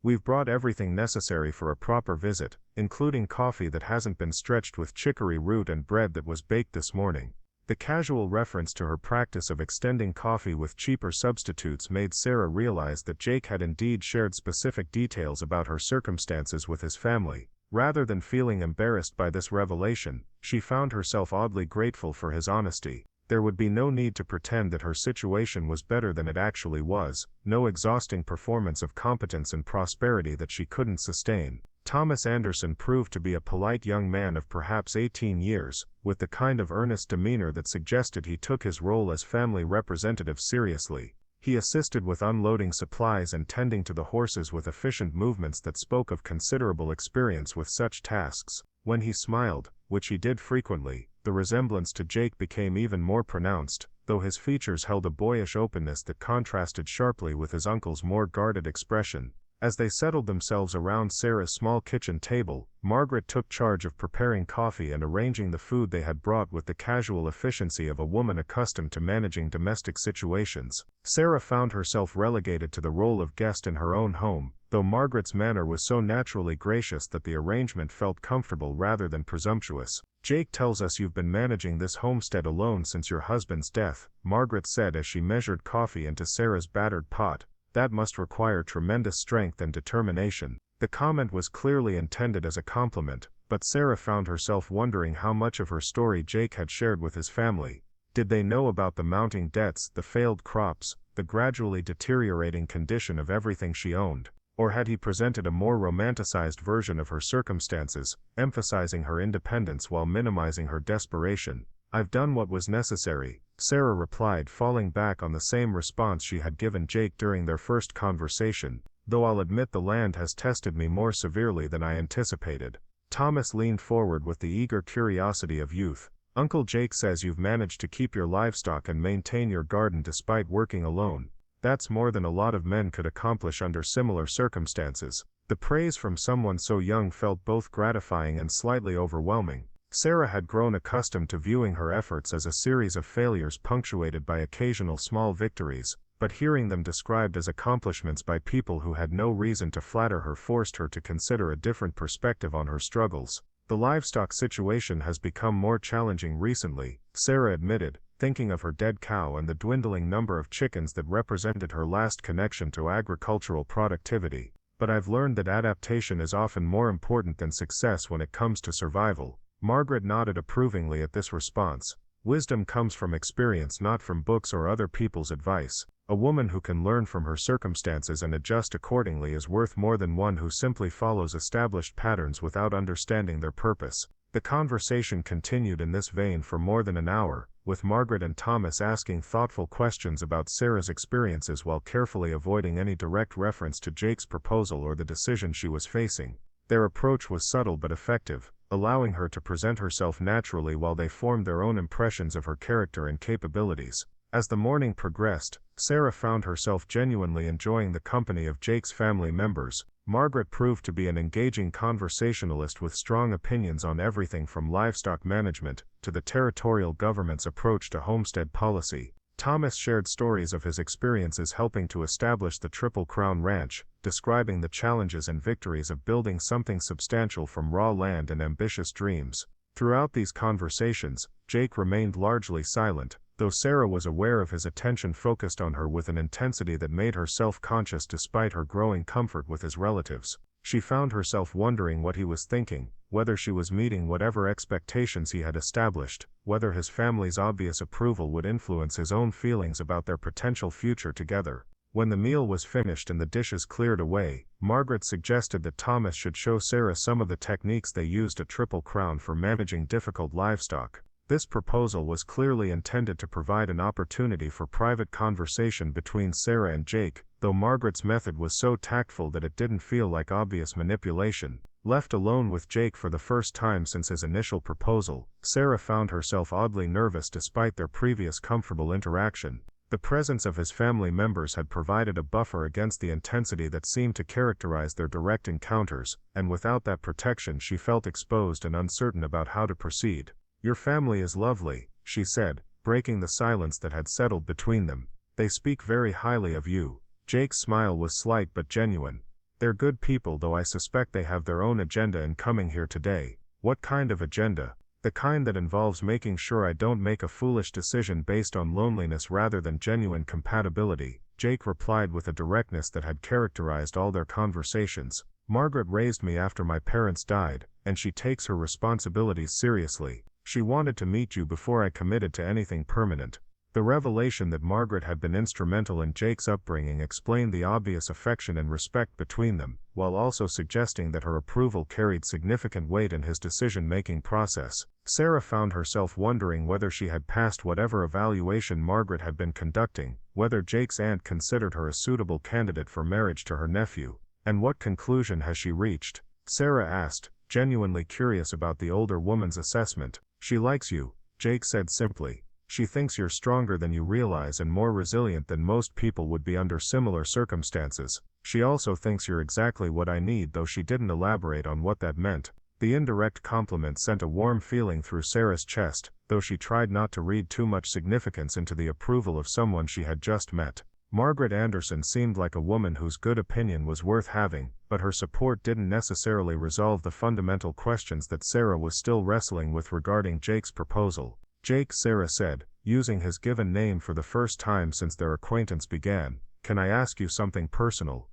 "We've brought everything necessary for a proper visit, including coffee that hasn't been stretched with chicory root and bread that was baked this morning." The casual reference to her practice of extending coffee with cheaper substitutes made Sarah realize that Jake had indeed shared specific details about her circumstances with his family. Rather than feeling embarrassed by this revelation, she found herself oddly grateful for his honesty. There would be no need to pretend that her situation was better than it actually was, no exhausting performance of competence and prosperity that she couldn't sustain. Thomas Anderson proved to be a polite young man of perhaps 18 years, with the kind of earnest demeanor that suggested he took his role as family representative seriously. He assisted with unloading supplies and tending to the horses with efficient movements that spoke of considerable experience with such tasks. When he smiled, which he did frequently, the resemblance to Jake became even more pronounced, though his features held a boyish openness that contrasted sharply with his uncle's more guarded expression. As they settled themselves around Sarah's small kitchen table, Margaret took charge of preparing coffee and arranging the food they had brought with the casual efficiency of a woman accustomed to managing domestic situations. Sarah found herself relegated to the role of guest in her own home, though Margaret's manner was so naturally gracious that the arrangement felt comfortable rather than presumptuous. "Jake tells us you've been managing this homestead alone since your husband's death," Margaret said as she measured coffee into Sarah's battered pot. "That must require tremendous strength and determination." The comment was clearly intended as a compliment, but Sarah found herself wondering how much of her story Jake had shared with his family. Did they know about the mounting debts, the failed crops, the gradually deteriorating condition of everything she owned? Or had he presented a more romanticized version of her circumstances, emphasizing her independence while minimizing her desperation? "I've done what was necessary," Sarah replied, falling back on the same response she had given Jake during their first conversation, "though I'll admit the land has tested me more severely than I anticipated." Thomas leaned forward with the eager curiosity of youth. "Uncle Jake says you've managed to keep your livestock and maintain your garden despite working alone. That's more than a lot of men could accomplish under similar circumstances." The praise from someone so young felt both gratifying and slightly overwhelming. Sarah had grown accustomed to viewing her efforts as a series of failures punctuated by occasional small victories, but hearing them described as accomplishments by people who had no reason to flatter her forced her to consider a different perspective on her struggles. "The livestock situation has become more challenging recently," Sarah admitted, thinking of her dead cow and the dwindling number of chickens that represented her last connection to agricultural productivity. "But I've learned that adaptation is often more important than success when it comes to survival." Margaret nodded approvingly at this response. "Wisdom comes from experience, not from books or other people's advice. A woman who can learn from her circumstances and adjust accordingly is worth more than one who simply follows established patterns without understanding their purpose." The conversation continued in this vein for more than an hour, with Margaret and Thomas asking thoughtful questions about Sarah's experiences while carefully avoiding any direct reference to Jake's proposal or the decision she was facing. Their approach was subtle but effective, allowing her to present herself naturally while they formed their own impressions of her character and capabilities. As the morning progressed, Sarah found herself genuinely enjoying the company of Jake's family members. Margaret proved to be an engaging conversationalist with strong opinions on everything from livestock management to the territorial government's approach to homestead policy. Thomas shared stories of his experiences helping to establish the Triple Crown Ranch, describing the challenges and victories of building something substantial from raw land and ambitious dreams. Throughout these conversations, Jake remained largely silent, though Sarah was aware of his attention focused on her with an intensity that made her self-conscious despite her growing comfort with his relatives. She found herself wondering what he was thinking, whether she was meeting whatever expectations he had established, whether his family's obvious approval would influence his own feelings about their potential future together. When the meal was finished and the dishes cleared away, Margaret suggested that Thomas should show Sarah some of the techniques they used at Triple Crown for managing difficult livestock. This proposal was clearly intended to provide an opportunity for private conversation between Sarah and Jake, though Margaret's method was so tactful that it didn't feel like obvious manipulation. Left alone with Jake for the first time since his initial proposal, Sarah found herself oddly nervous despite their previous comfortable interaction. The presence of his family members had provided a buffer against the intensity that seemed to characterize their direct encounters, and without that protection she felt exposed and uncertain about how to proceed. "Your family is lovely," she said, breaking the silence that had settled between them. "They speak very highly of you." Jake's smile was slight but genuine. "They're good people, though I suspect they have their own agenda in coming here today." "What kind of agenda?" "The kind that involves making sure I don't make a foolish decision based on loneliness rather than genuine compatibility," Jake replied with a directness that had characterized all their conversations. "Margaret raised me after my parents died, and she takes her responsibilities seriously. She wanted to meet you before I committed to anything permanent." The revelation that Margaret had been instrumental in Jake's upbringing explained the obvious affection and respect between them, while also suggesting that her approval carried significant weight in his decision-making process. Sarah found herself wondering whether she had passed whatever evaluation Margaret had been conducting, whether Jake's aunt considered her a suitable candidate for marriage to her nephew. "And what conclusion has she reached?" Sarah asked, genuinely curious about the older woman's assessment. "She likes you," Jake said simply. "She thinks you're stronger than you realize and more resilient than most people would be under similar circumstances. She also thinks you're exactly what I need," though she didn't elaborate on what that meant. The indirect compliment sent a warm feeling through Sarah's chest, though she tried not to read too much significance into the approval of someone she had just met. Margaret Anderson seemed like a woman whose good opinion was worth having, but her support didn't necessarily resolve the fundamental questions that Sarah was still wrestling with regarding Jake's proposal. "Jake," Sarah said, using his given name for the first time since their acquaintance began, "can I ask you something personal?"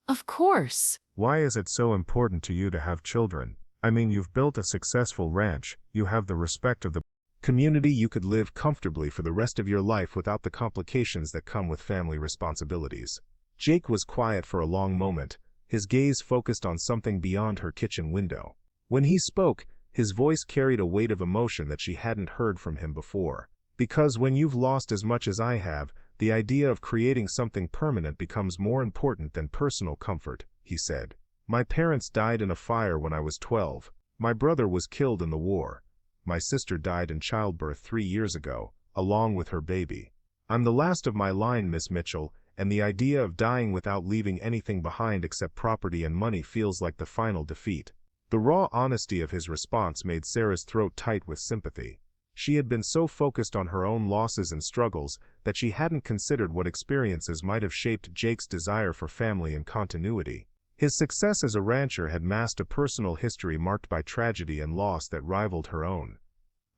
Of course. "Why is it so important to you to have children? I mean, you've built a successful ranch, you have the respect of the community, you could live comfortably for the rest of your life without the complications that come with family responsibilities." Jake was quiet for a long moment, his gaze focused on something beyond her kitchen window. When he spoke, his voice carried a weight of emotion that she hadn't heard from him before. "Because when you've lost as much as I have, the idea of creating something permanent becomes more important than personal comfort," he said. "My parents died in a fire when I was 12. My brother was killed in the war. My sister died in childbirth 3 years ago, along with her baby. I'm the last of my line, Miss Mitchell, and the idea of dying without leaving anything behind except property and money feels like the final defeat." The raw honesty of his response made Sarah's throat tight with sympathy. She had been so focused on her own losses and struggles that she hadn't considered what experiences might have shaped Jake's desire for family and continuity. His success as a rancher had masked a personal history marked by tragedy and loss that rivaled her own.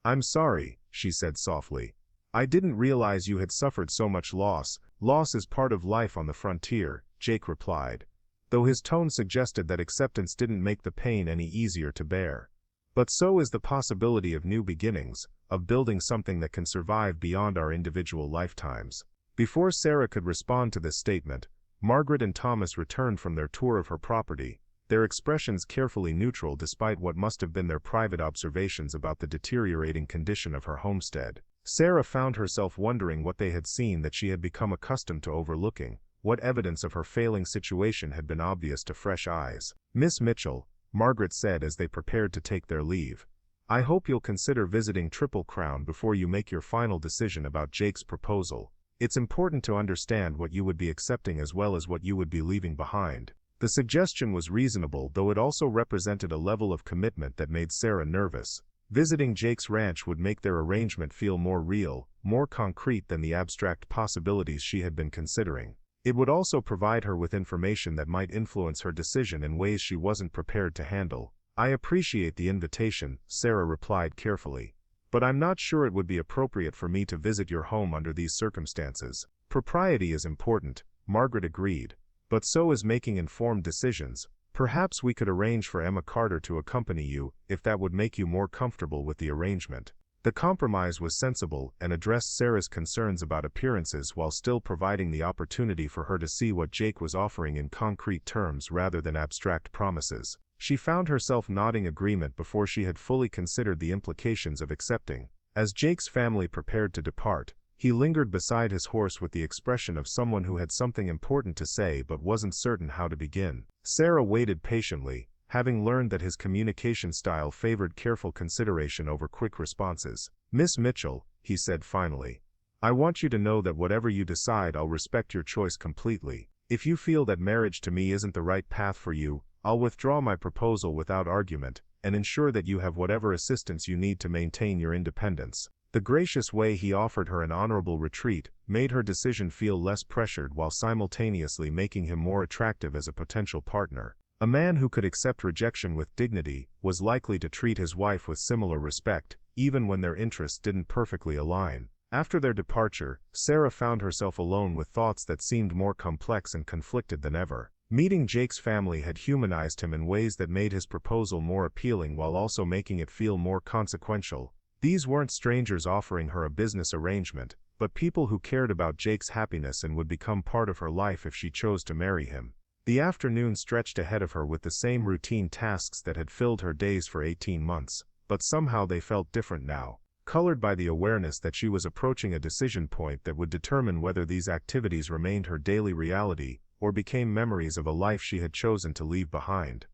"I'm sorry," she said softly. "I didn't realize you had suffered so much loss." "Loss is part of life on the frontier," Jake replied, though his tone suggested that acceptance didn't make the pain any easier to bear. "But so is the possibility of new beginnings, of building something that can survive beyond our individual lifetimes." Before Sarah could respond to this statement, Margaret and Thomas returned from their tour of her property, their expressions carefully neutral despite what must have been their private observations about the deteriorating condition of her homestead. Sarah found herself wondering what they had seen that she had become accustomed to overlooking, what evidence of her failing situation had been obvious to fresh eyes. "Miss Mitchell," Margaret said as they prepared to take their leave, "I hope you'll consider visiting Triple Crown before you make your final decision about Jake's proposal. It's important to understand what you would be accepting as well as what you would be leaving behind." The suggestion was reasonable, though it also represented a level of commitment that made Sarah nervous. Visiting Jake's ranch would make their arrangement feel more real, more concrete than the abstract possibilities she had been considering. It would also provide her with information that might influence her decision in ways she wasn't prepared to handle. "I appreciate the invitation," Sarah replied carefully. "But I'm not sure it would be appropriate for me to visit your home under these circumstances." "Propriety is important," Margaret agreed. "But so is making informed decisions. Perhaps we could arrange for Emma Carter to accompany you, if that would make you more comfortable with the arrangement." The compromise was sensible and addressed Sarah's concerns about appearances while still providing the opportunity for her to see what Jake was offering in concrete terms rather than abstract promises. She found herself nodding agreement before she had fully considered the implications of accepting. As Jake's family prepared to depart, he lingered beside his horse with the expression of someone who had something important to say but wasn't certain how to begin. Sarah waited patiently, having learned that his communication style favored careful consideration over quick responses. "Miss Mitchell," he said finally, "I want you to know that whatever you decide, I'll respect your choice completely. If you feel that marriage to me isn't the right path for you, I'll withdraw my proposal without argument, and ensure that you have whatever assistance you need to maintain your independence." The gracious way he offered her an honorable retreat made her decision feel less pressured while simultaneously making him more attractive as a potential partner. A man who could accept rejection with dignity was likely to treat his wife with similar respect, even when their interests didn't perfectly align. After their departure, Sarah found herself alone with thoughts that seemed more complex and conflicted than ever. Meeting Jake's family had humanized him in ways that made his proposal more appealing while also making it feel more consequential. These weren't strangers offering her a business arrangement, but people who cared about Jake's happiness and would become part of her life if she chose to marry him. The afternoon stretched ahead of her with the same routine tasks that had filled her days for 18 months, but somehow they felt different now, colored by the awareness that she was approaching a decision point that would determine whether these activities remained her daily reality or became memories of a life she had chosen to leave behind.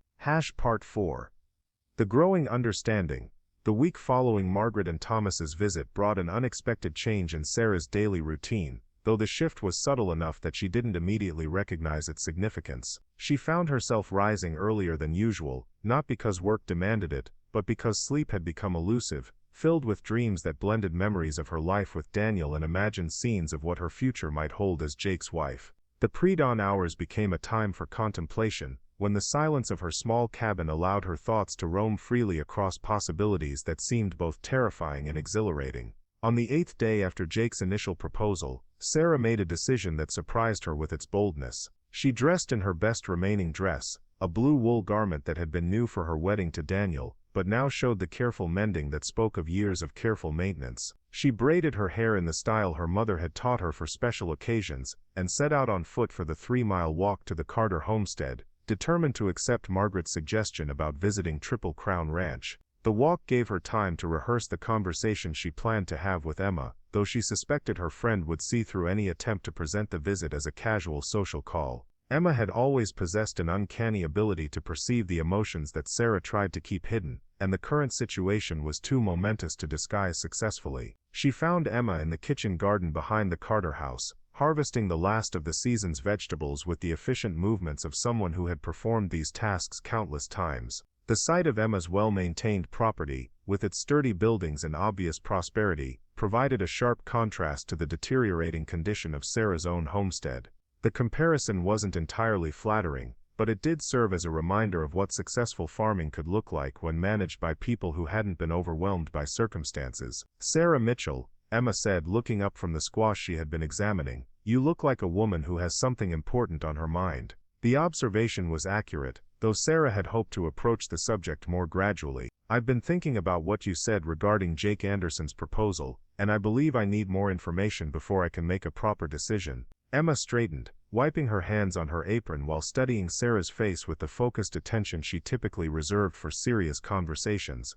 Part 4. The growing understanding. The week following Margaret and Thomas's visit brought an unexpected change in Sarah's daily routine, though the shift was subtle enough that she didn't immediately recognize its significance. She found herself rising earlier than usual, not because work demanded it, but because sleep had become elusive, filled with dreams that blended memories of her life with Daniel and imagined scenes of what her future might hold as Jake's wife. The pre-dawn hours became a time for contemplation, when the silence of her small cabin allowed her thoughts to roam freely across possibilities that seemed both terrifying and exhilarating. On the 8th day after Jake's initial proposal, Sarah made a decision that surprised her with its boldness. She dressed in her best remaining dress, a blue wool garment that had been new for her wedding to Daniel, but now showed the careful mending that spoke of years of careful maintenance. She braided her hair in the style her mother had taught her for special occasions, and set out on foot for the 3-mile walk to the Carter homestead, determined to accept Margaret's suggestion about visiting Triple Crown Ranch. The walk gave her time to rehearse the conversation she planned to have with Emma, though she suspected her friend would see through any attempt to present the visit as a casual social call. Emma had always possessed an uncanny ability to perceive the emotions that Sarah tried to keep hidden, and the current situation was too momentous to disguise successfully. She found Emma in the kitchen garden behind the Carter house, harvesting the last of the season's vegetables with the efficient movements of someone who had performed these tasks countless times. The sight of Emma's well-maintained property, with its sturdy buildings and obvious prosperity, provided a sharp contrast to the deteriorating condition of Sarah's own homestead. The comparison wasn't entirely flattering, but it did serve as a reminder of what successful farming could look like when managed by people who hadn't been overwhelmed by circumstances. "Sarah Mitchell," Emma said, looking up from the squash she had been examining, "you look like a woman who has something important on her mind." The observation was accurate, though Sarah had hoped to approach the subject more gradually. "I've been thinking about what you said regarding Jake Anderson's proposal, and I believe I need more information before I can make a proper decision." Emma straightened, wiping her hands on her apron while studying Sarah's face with the focused attention she typically reserved for serious conversations.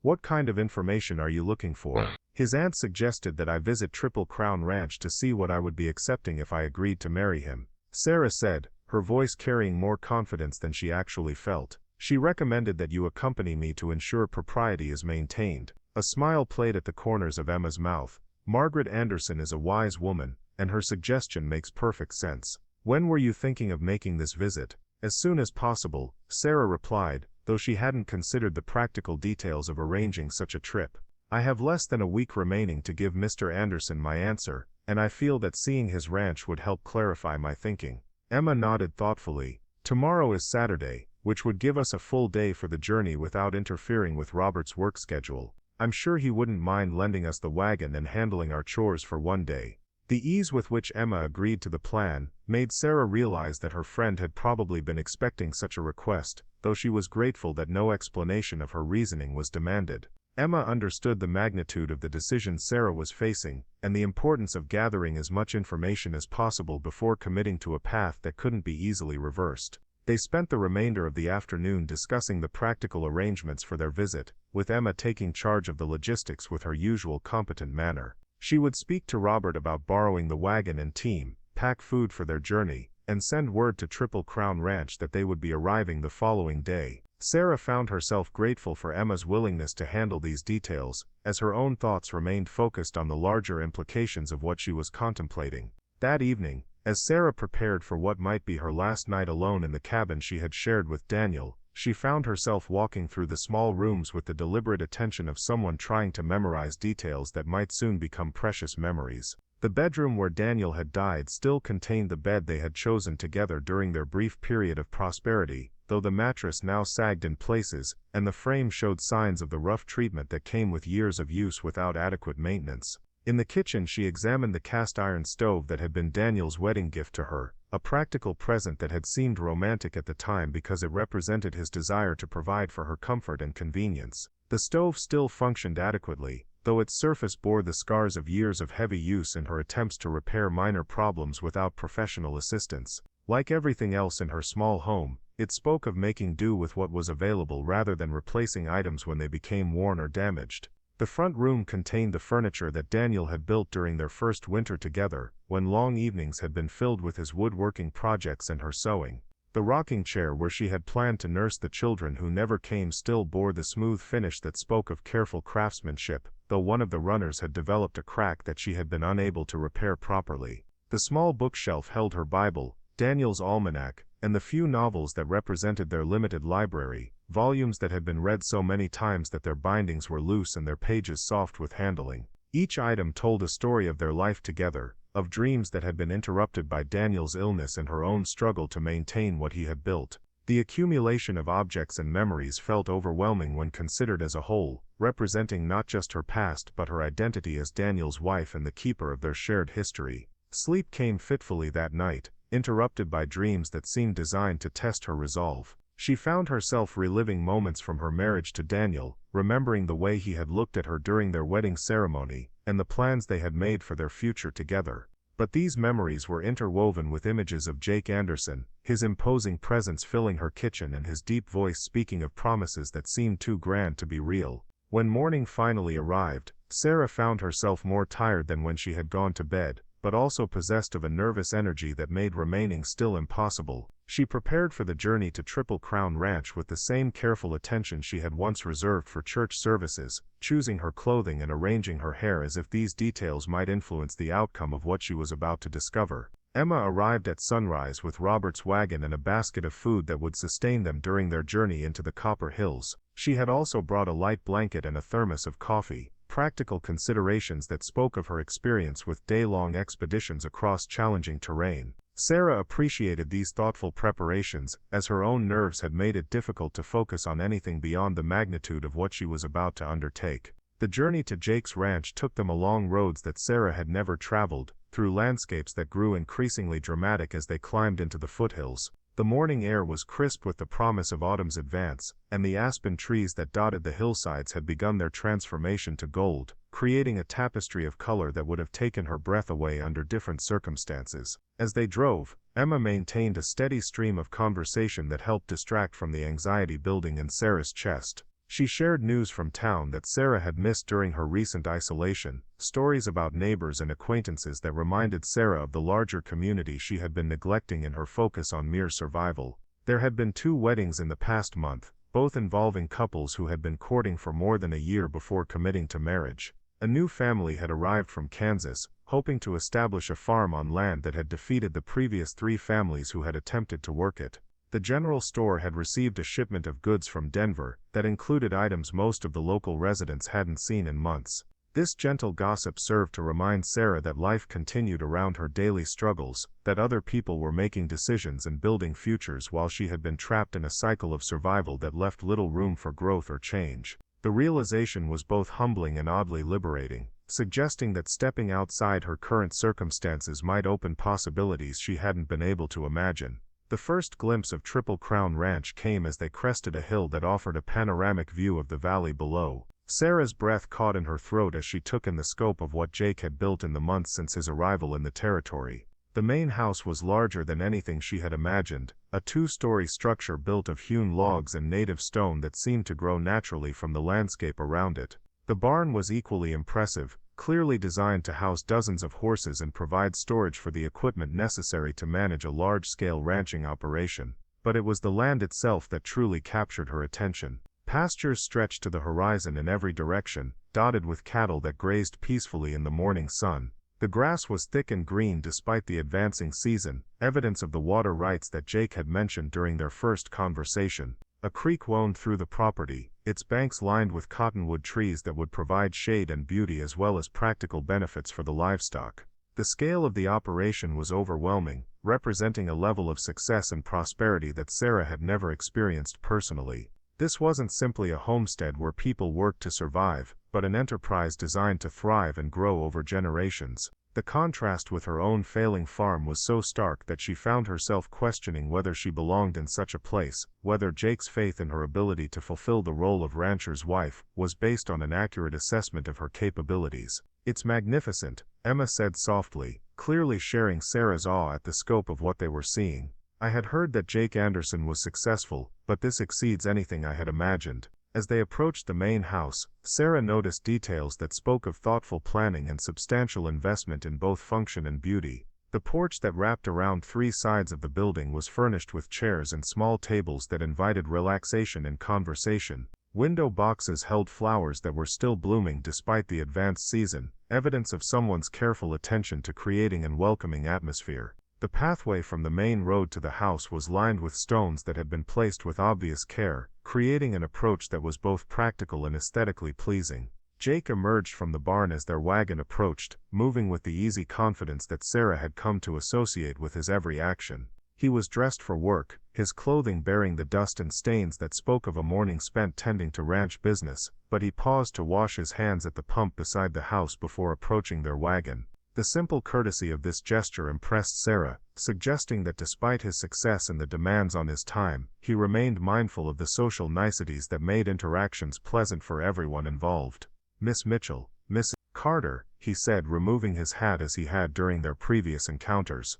"What kind of information are you looking for?" "His aunt suggested that I visit Triple Crown Ranch to see what I would be accepting if I agreed to marry him," Sarah said, her voice carrying more confidence than she actually felt. "She recommended that you accompany me to ensure propriety is maintained." A smile played at the corners of Emma's mouth. "Margaret Anderson is a wise woman, and her suggestion makes perfect sense. When were you thinking of making this visit?" "As soon as possible," Sarah replied, though she hadn't considered the practical details of arranging such a trip. "I have less than a week remaining to give Mr. Anderson my answer, and I feel that seeing his ranch would help clarify my thinking." Emma nodded thoughtfully. "Tomorrow is Saturday, which would give us a full day for the journey without interfering with Robert's work schedule. I'm sure he wouldn't mind lending us the wagon and handling our chores for one day." The ease with which Emma agreed to the plan made Sarah realize that her friend had probably been expecting such a request, though she was grateful that no explanation of her reasoning was demanded. Emma understood the magnitude of the decision Sarah was facing, and the importance of gathering as much information as possible before committing to a path that couldn't be easily reversed. They spent the remainder of the afternoon discussing the practical arrangements for their visit, with Emma taking charge of the logistics with her usual competent manner. She would speak to Robert about borrowing the wagon and team, pack food for their journey, and send word to Triple Crown Ranch that they would be arriving the following day. Sarah found herself grateful for Emma's willingness to handle these details, as her own thoughts remained focused on the larger implications of what she was contemplating. That evening, as Sarah prepared for what might be her last night alone in the cabin she had shared with Daniel, she found herself walking through the small rooms with the deliberate attention of someone trying to memorize details that might soon become precious memories. The bedroom where Daniel had died still contained the bed they had chosen together during their brief period of prosperity, though the mattress now sagged in places, and the frame showed signs of the rough treatment that came with years of use without adequate maintenance. In the kitchen she examined the cast-iron stove that had been Daniel's wedding gift to her, a practical present that had seemed romantic at the time because it represented his desire to provide for her comfort and convenience. The stove still functioned adequately, though its surface bore the scars of years of heavy use in her attempts to repair minor problems without professional assistance. Like everything else in her small home, it spoke of making do with what was available rather than replacing items when they became worn or damaged. The front room contained the furniture that Daniel had built during their first winter together, when long evenings had been filled with his woodworking projects and her sewing. The rocking chair where she had planned to nurse the children who never came still bore the smooth finish that spoke of careful craftsmanship, though one of the runners had developed a crack that she had been unable to repair properly. The small bookshelf held her Bible, Daniel's almanac, and the few novels that represented their limited library, volumes that had been read so many times that their bindings were loose and their pages soft with handling. Each item told a story of their life together, of dreams that had been interrupted by Daniel's illness and her own struggle to maintain what he had built. The accumulation of objects and memories felt overwhelming when considered as a whole, representing not just her past but her identity as Daniel's wife and the keeper of their shared history. Sleep came fitfully that night, interrupted by dreams that seemed designed to test her resolve. She found herself reliving moments from her marriage to Daniel, remembering the way he had looked at her during their wedding ceremony, and the plans they had made for their future together. But these memories were interwoven with images of Jake Anderson, his imposing presence filling her kitchen and his deep voice speaking of promises that seemed too grand to be real. When morning finally arrived, Sarah found herself more tired than when she had gone to bed, but also possessed of a nervous energy that made remaining still impossible. She prepared for the journey to Triple Crown Ranch with the same careful attention she had once reserved for church services, choosing her clothing and arranging her hair as if these details might influence the outcome of what she was about to discover. Emma arrived at sunrise with Robert's wagon and a basket of food that would sustain them during their journey into the Copper Hills. She had also brought a light blanket and a thermos of coffee, practical considerations that spoke of her experience with day-long expeditions across challenging terrain. Sarah appreciated these thoughtful preparations, as her own nerves had made it difficult to focus on anything beyond the magnitude of what she was about to undertake. The journey to Jake's ranch took them along roads that Sarah had never traveled, through landscapes that grew increasingly dramatic as they climbed into the foothills. The morning air was crisp with the promise of autumn's advance, and the aspen trees that dotted the hillsides had begun their transformation to gold, creating a tapestry of color that would have taken her breath away under different circumstances. As they drove, Emma maintained a steady stream of conversation that helped distract from the anxiety building in Sarah's chest. She shared news from town that Sarah had missed during her recent isolation, stories about neighbors and acquaintances that reminded Sarah of the larger community she had been neglecting in her focus on mere survival. There had been 2 weddings in the past month, both involving couples who had been courting for more than a year before committing to marriage. A new family had arrived from Kansas, hoping to establish a farm on land that had defeated the previous 3 families who had attempted to work it. The general store had received a shipment of goods from Denver that included items most of the local residents hadn't seen in months. This gentle gossip served to remind Sarah that life continued around her daily struggles, that other people were making decisions and building futures while she had been trapped in a cycle of survival that left little room for growth or change. The realization was both humbling and oddly liberating, suggesting that stepping outside her current circumstances might open possibilities she hadn't been able to imagine. The first glimpse of Triple Crown Ranch came as they crested a hill that offered a panoramic view of the valley below. Sarah's breath caught in her throat as she took in the scope of what Jake had built in the months since his arrival in the territory. The main house was larger than anything she had imagined, a two-story structure built of hewn logs and native stone that seemed to grow naturally from the landscape around it. The barn was equally impressive, clearly designed to house dozens of horses and provide storage for the equipment necessary to manage a large-scale ranching operation. But it was the land itself that truly captured her attention. Pastures stretched to the horizon in every direction, dotted with cattle that grazed peacefully in the morning sun. The grass was thick and green despite the advancing season, evidence of the water rights that Jake had mentioned during their first conversation. A creek wound through the property, its banks lined with cottonwood trees that would provide shade and beauty as well as practical benefits for the livestock. The scale of the operation was overwhelming, representing a level of success and prosperity that Sarah had never experienced personally. This wasn't simply a homestead where people worked to survive, but an enterprise designed to thrive and grow over generations. The contrast with her own failing farm was so stark that she found herself questioning whether she belonged in such a place, whether Jake's faith in her ability to fulfill the role of rancher's wife was based on an accurate assessment of her capabilities. "It's magnificent," Emma said softly, clearly sharing Sarah's awe at the scope of what they were seeing. "I had heard that Jake Anderson was successful, but this exceeds anything I had imagined." As they approached the main house, Sarah noticed details that spoke of thoughtful planning and substantial investment in both function and beauty. The porch that wrapped around three sides of the building was furnished with chairs and small tables that invited relaxation and conversation. Window boxes held flowers that were still blooming despite the advanced season, evidence of someone's careful attention to creating an welcoming atmosphere. The pathway from the main road to the house was lined with stones that had been placed with obvious care, creating an approach that was both practical and aesthetically pleasing. Jake emerged from the barn as their wagon approached, moving with the easy confidence that Sarah had come to associate with his every action. He was dressed for work, his clothing bearing the dust and stains that spoke of a morning spent tending to ranch business, but he paused to wash his hands at the pump beside the house before approaching their wagon. The simple courtesy of this gesture impressed Sarah, suggesting that despite his success and the demands on his time, he remained mindful of the social niceties that made interactions pleasant for everyone involved. "Miss Mitchell, Miss Carter," he said, removing his hat as he had during their previous encounters.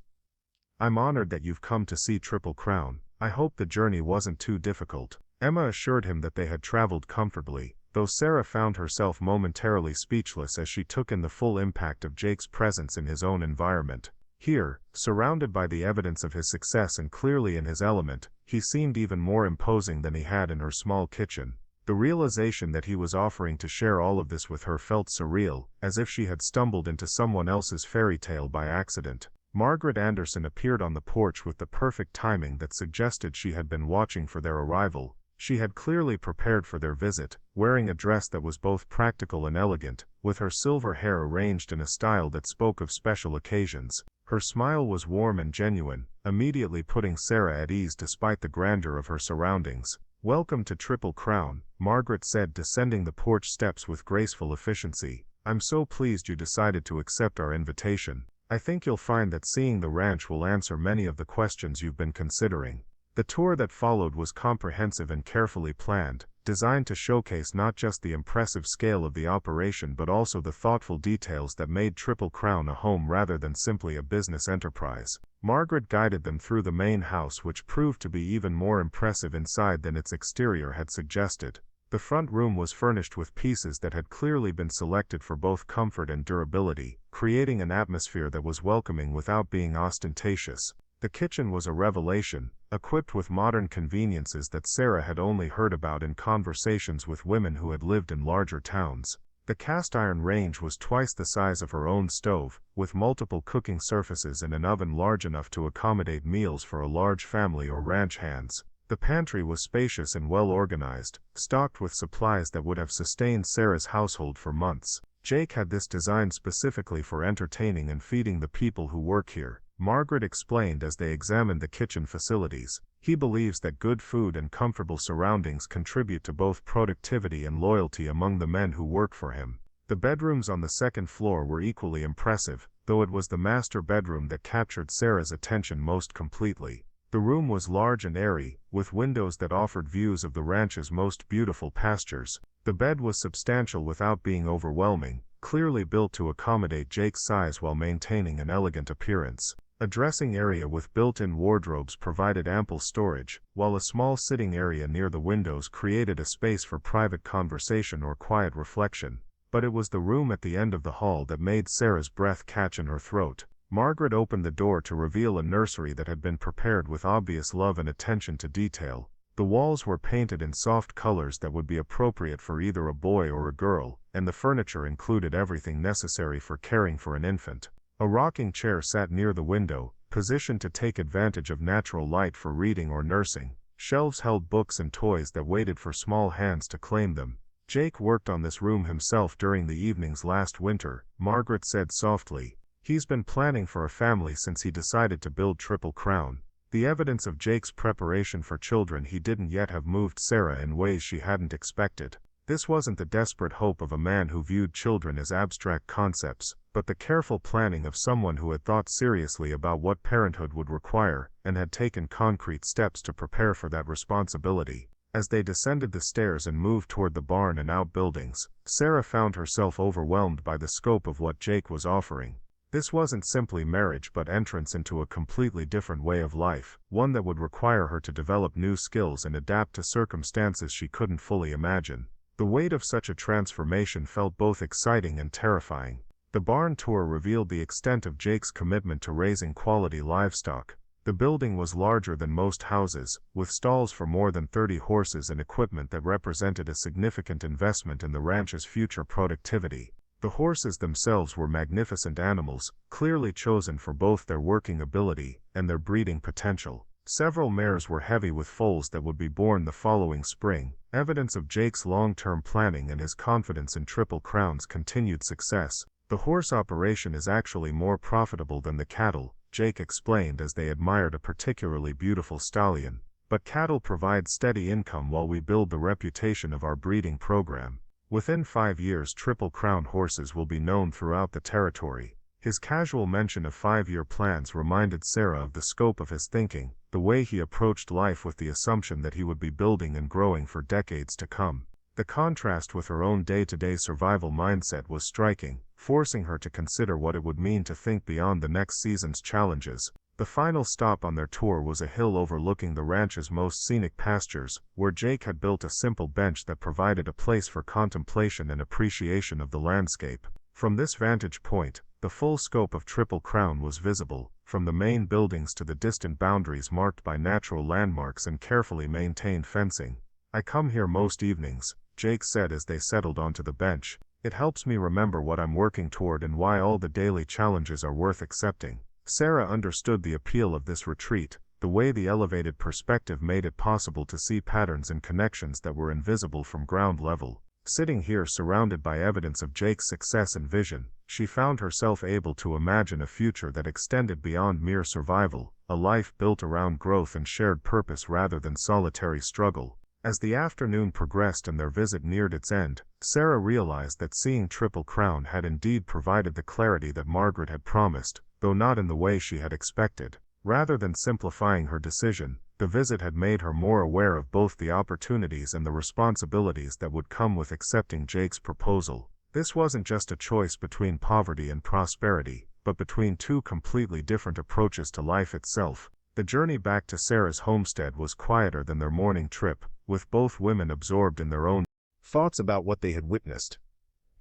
"I'm honored that you've come to see Triple Crown. I hope the journey wasn't too difficult." Emma assured him that they had traveled comfortably, though Sarah found herself momentarily speechless as she took in the full impact of Jake's presence in his own environment. Here, surrounded by the evidence of his success and clearly in his element, he seemed even more imposing than he had in her small kitchen. The realization that he was offering to share all of this with her felt surreal, as if she had stumbled into someone else's fairy tale by accident. Margaret Anderson appeared on the porch with the perfect timing that suggested she had been watching for their arrival. She had clearly prepared for their visit, wearing a dress that was both practical and elegant, with her silver hair arranged in a style that spoke of special occasions. Her smile was warm and genuine, immediately putting Sarah at ease despite the grandeur of her surroundings. "Welcome to Triple Crown," Margaret said, descending the porch steps with graceful efficiency. "I'm so pleased you decided to accept our invitation. I think you'll find that seeing the ranch will answer many of the questions you've been considering." The tour that followed was comprehensive and carefully planned, designed to showcase not just the impressive scale of the operation but also the thoughtful details that made Triple Crown a home rather than simply a business enterprise. Margaret guided them through the main house, which proved to be even more impressive inside than its exterior had suggested. The front room was furnished with pieces that had clearly been selected for both comfort and durability, creating an atmosphere that was welcoming without being ostentatious. The kitchen was a revelation, equipped with modern conveniences that Sarah had only heard about in conversations with women who had lived in larger towns. The cast iron range was twice the size of her own stove, with multiple cooking surfaces and an oven large enough to accommodate meals for a large family or ranch hands. The pantry was spacious and well organized, stocked with supplies that would have sustained Sarah's household for months. Jake had this designed specifically for entertaining and feeding the people who work here, Margaret explained as they examined the kitchen facilities. He believes that good food and comfortable surroundings contribute to both productivity and loyalty among the men who work for him. The bedrooms on the second floor were equally impressive, though it was the master bedroom that captured Sarah's attention most completely. The room was large and airy, with windows that offered views of the ranch's most beautiful pastures. The bed was substantial without being overwhelming, clearly built to accommodate Jake's size while maintaining an elegant appearance. A dressing area with built-in wardrobes provided ample storage, while a small sitting area near the windows created a space for private conversation or quiet reflection. But it was the room at the end of the hall that made Sarah's breath catch in her throat. Margaret opened the door to reveal a nursery that had been prepared with obvious love and attention to detail. The walls were painted in soft colors that would be appropriate for either a boy or a girl, and the furniture included everything necessary for caring for an infant. A rocking chair sat near the window, positioned to take advantage of natural light for reading or nursing. Shelves held books and toys that waited for small hands to claim them. Jake worked on this room himself during the evenings last winter, Margaret said softly. He's been planning for a family since he decided to build Triple Crown. The evidence of Jake's preparation for children he didn't yet have moved Sarah in ways she hadn't expected. This wasn't the desperate hope of a man who viewed children as abstract concepts, but the careful planning of someone who had thought seriously about what parenthood would require, and had taken concrete steps to prepare for that responsibility. As they descended the stairs and moved toward the barn and outbuildings, Sarah found herself overwhelmed by the scope of what Jake was offering. This wasn't simply marriage but entrance into a completely different way of life, one that would require her to develop new skills and adapt to circumstances she couldn't fully imagine. The weight of such a transformation felt both exciting and terrifying. The barn tour revealed the extent of Jake's commitment to raising quality livestock. The building was larger than most houses, with stalls for more than 30 horses and equipment that represented a significant investment in the ranch's future productivity. The horses themselves were magnificent animals, clearly chosen for both their working ability and their breeding potential. Several mares were heavy with foals that would be born the following spring, evidence of Jake's long-term planning and his confidence in Triple Crown's continued success. The horse operation is actually more profitable than the cattle, Jake explained as they admired a particularly beautiful stallion. But cattle provide steady income while we build the reputation of our breeding program. Within 5 years, Triple Crown horses will be known throughout the territory. His casual mention of 5-year plans reminded Sarah of the scope of his thinking, the way he approached life with the assumption that he would be building and growing for decades to come. The contrast with her own day-to-day survival mindset was striking, forcing her to consider what it would mean to think beyond the next season's challenges. The final stop on their tour was a hill overlooking the ranch's most scenic pastures, where Jake had built a simple bench that provided a place for contemplation and appreciation of the landscape. From this vantage point, the full scope of Triple Crown was visible, from the main buildings to the distant boundaries marked by natural landmarks and carefully maintained fencing. "I come here most evenings," Jake said as they settled onto the bench. "It helps me remember what I'm working toward and why all the daily challenges are worth accepting." Sarah understood the appeal of this retreat, the way the elevated perspective made it possible to see patterns and connections that were invisible from ground level. Sitting here surrounded by evidence of Jake's success and vision, she found herself able to imagine a future that extended beyond mere survival, a life built around growth and shared purpose rather than solitary struggle. As the afternoon progressed and their visit neared its end, Sarah realized that seeing Triple Crown had indeed provided the clarity that Margaret had promised, though not in the way she had expected. Rather than simplifying her decision, the visit had made her more aware of both the opportunities and the responsibilities that would come with accepting Jake's proposal. This wasn't just a choice between poverty and prosperity, but between two completely different approaches to life itself. The journey back to Sarah's homestead was quieter than their morning trip, with both women absorbed in their own thoughts about what they had witnessed.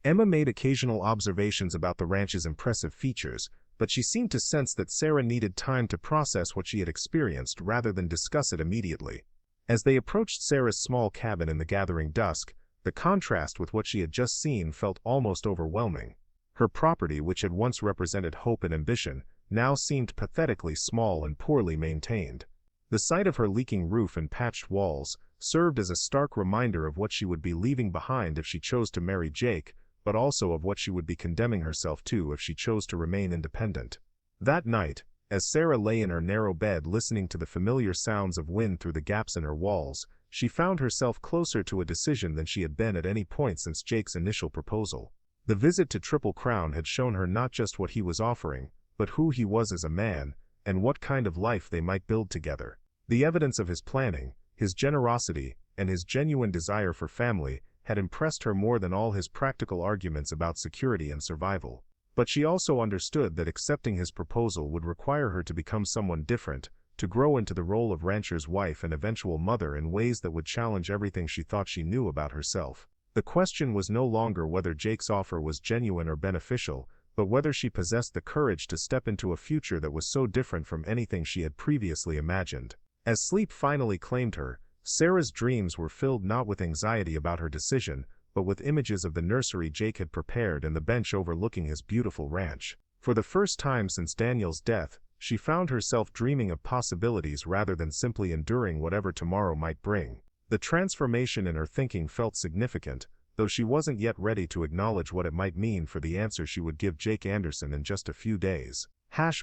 Emma made occasional observations about the ranch's impressive features, but she seemed to sense that Sarah needed time to process what she had experienced rather than discuss it immediately. As they approached Sarah's small cabin in the gathering dusk, The contrast with what she had just seen felt almost overwhelming. Her property, which had once represented hope and ambition, now seemed pathetically small and poorly maintained. The sight of her leaking roof and patched walls served as a stark reminder of what she would be leaving behind if she chose to marry Jake, but also of what she would be condemning herself to if she chose to remain independent. That night, as Sarah lay in her narrow bed listening to the familiar sounds of wind through the gaps in her walls, she found herself closer to a decision than she had been at any point since Jake's initial proposal. The visit to Triple Crown had shown her not just what he was offering, but who he was as a man, and what kind of life they might build together. The evidence of his planning, his generosity, and his genuine desire for family had impressed her more than all his practical arguments about security and survival. But she also understood that accepting his proposal would require her to become someone different, to grow into the role of rancher's wife and eventual mother in ways that would challenge everything she thought she knew about herself. The question was no longer whether Jake's offer was genuine or beneficial, but whether she possessed the courage to step into a future that was so different from anything she had previously imagined. As sleep finally claimed her, Sarah's dreams were filled not with anxiety about her decision, but with images of the nursery Jake had prepared and the bench overlooking his beautiful ranch. For the first time since Daniel's death, she found herself dreaming of possibilities rather than simply enduring whatever tomorrow might bring. The transformation in her thinking felt significant, though she wasn't yet ready to acknowledge what it might mean for the answer she would give Jake Anderson in just a few days.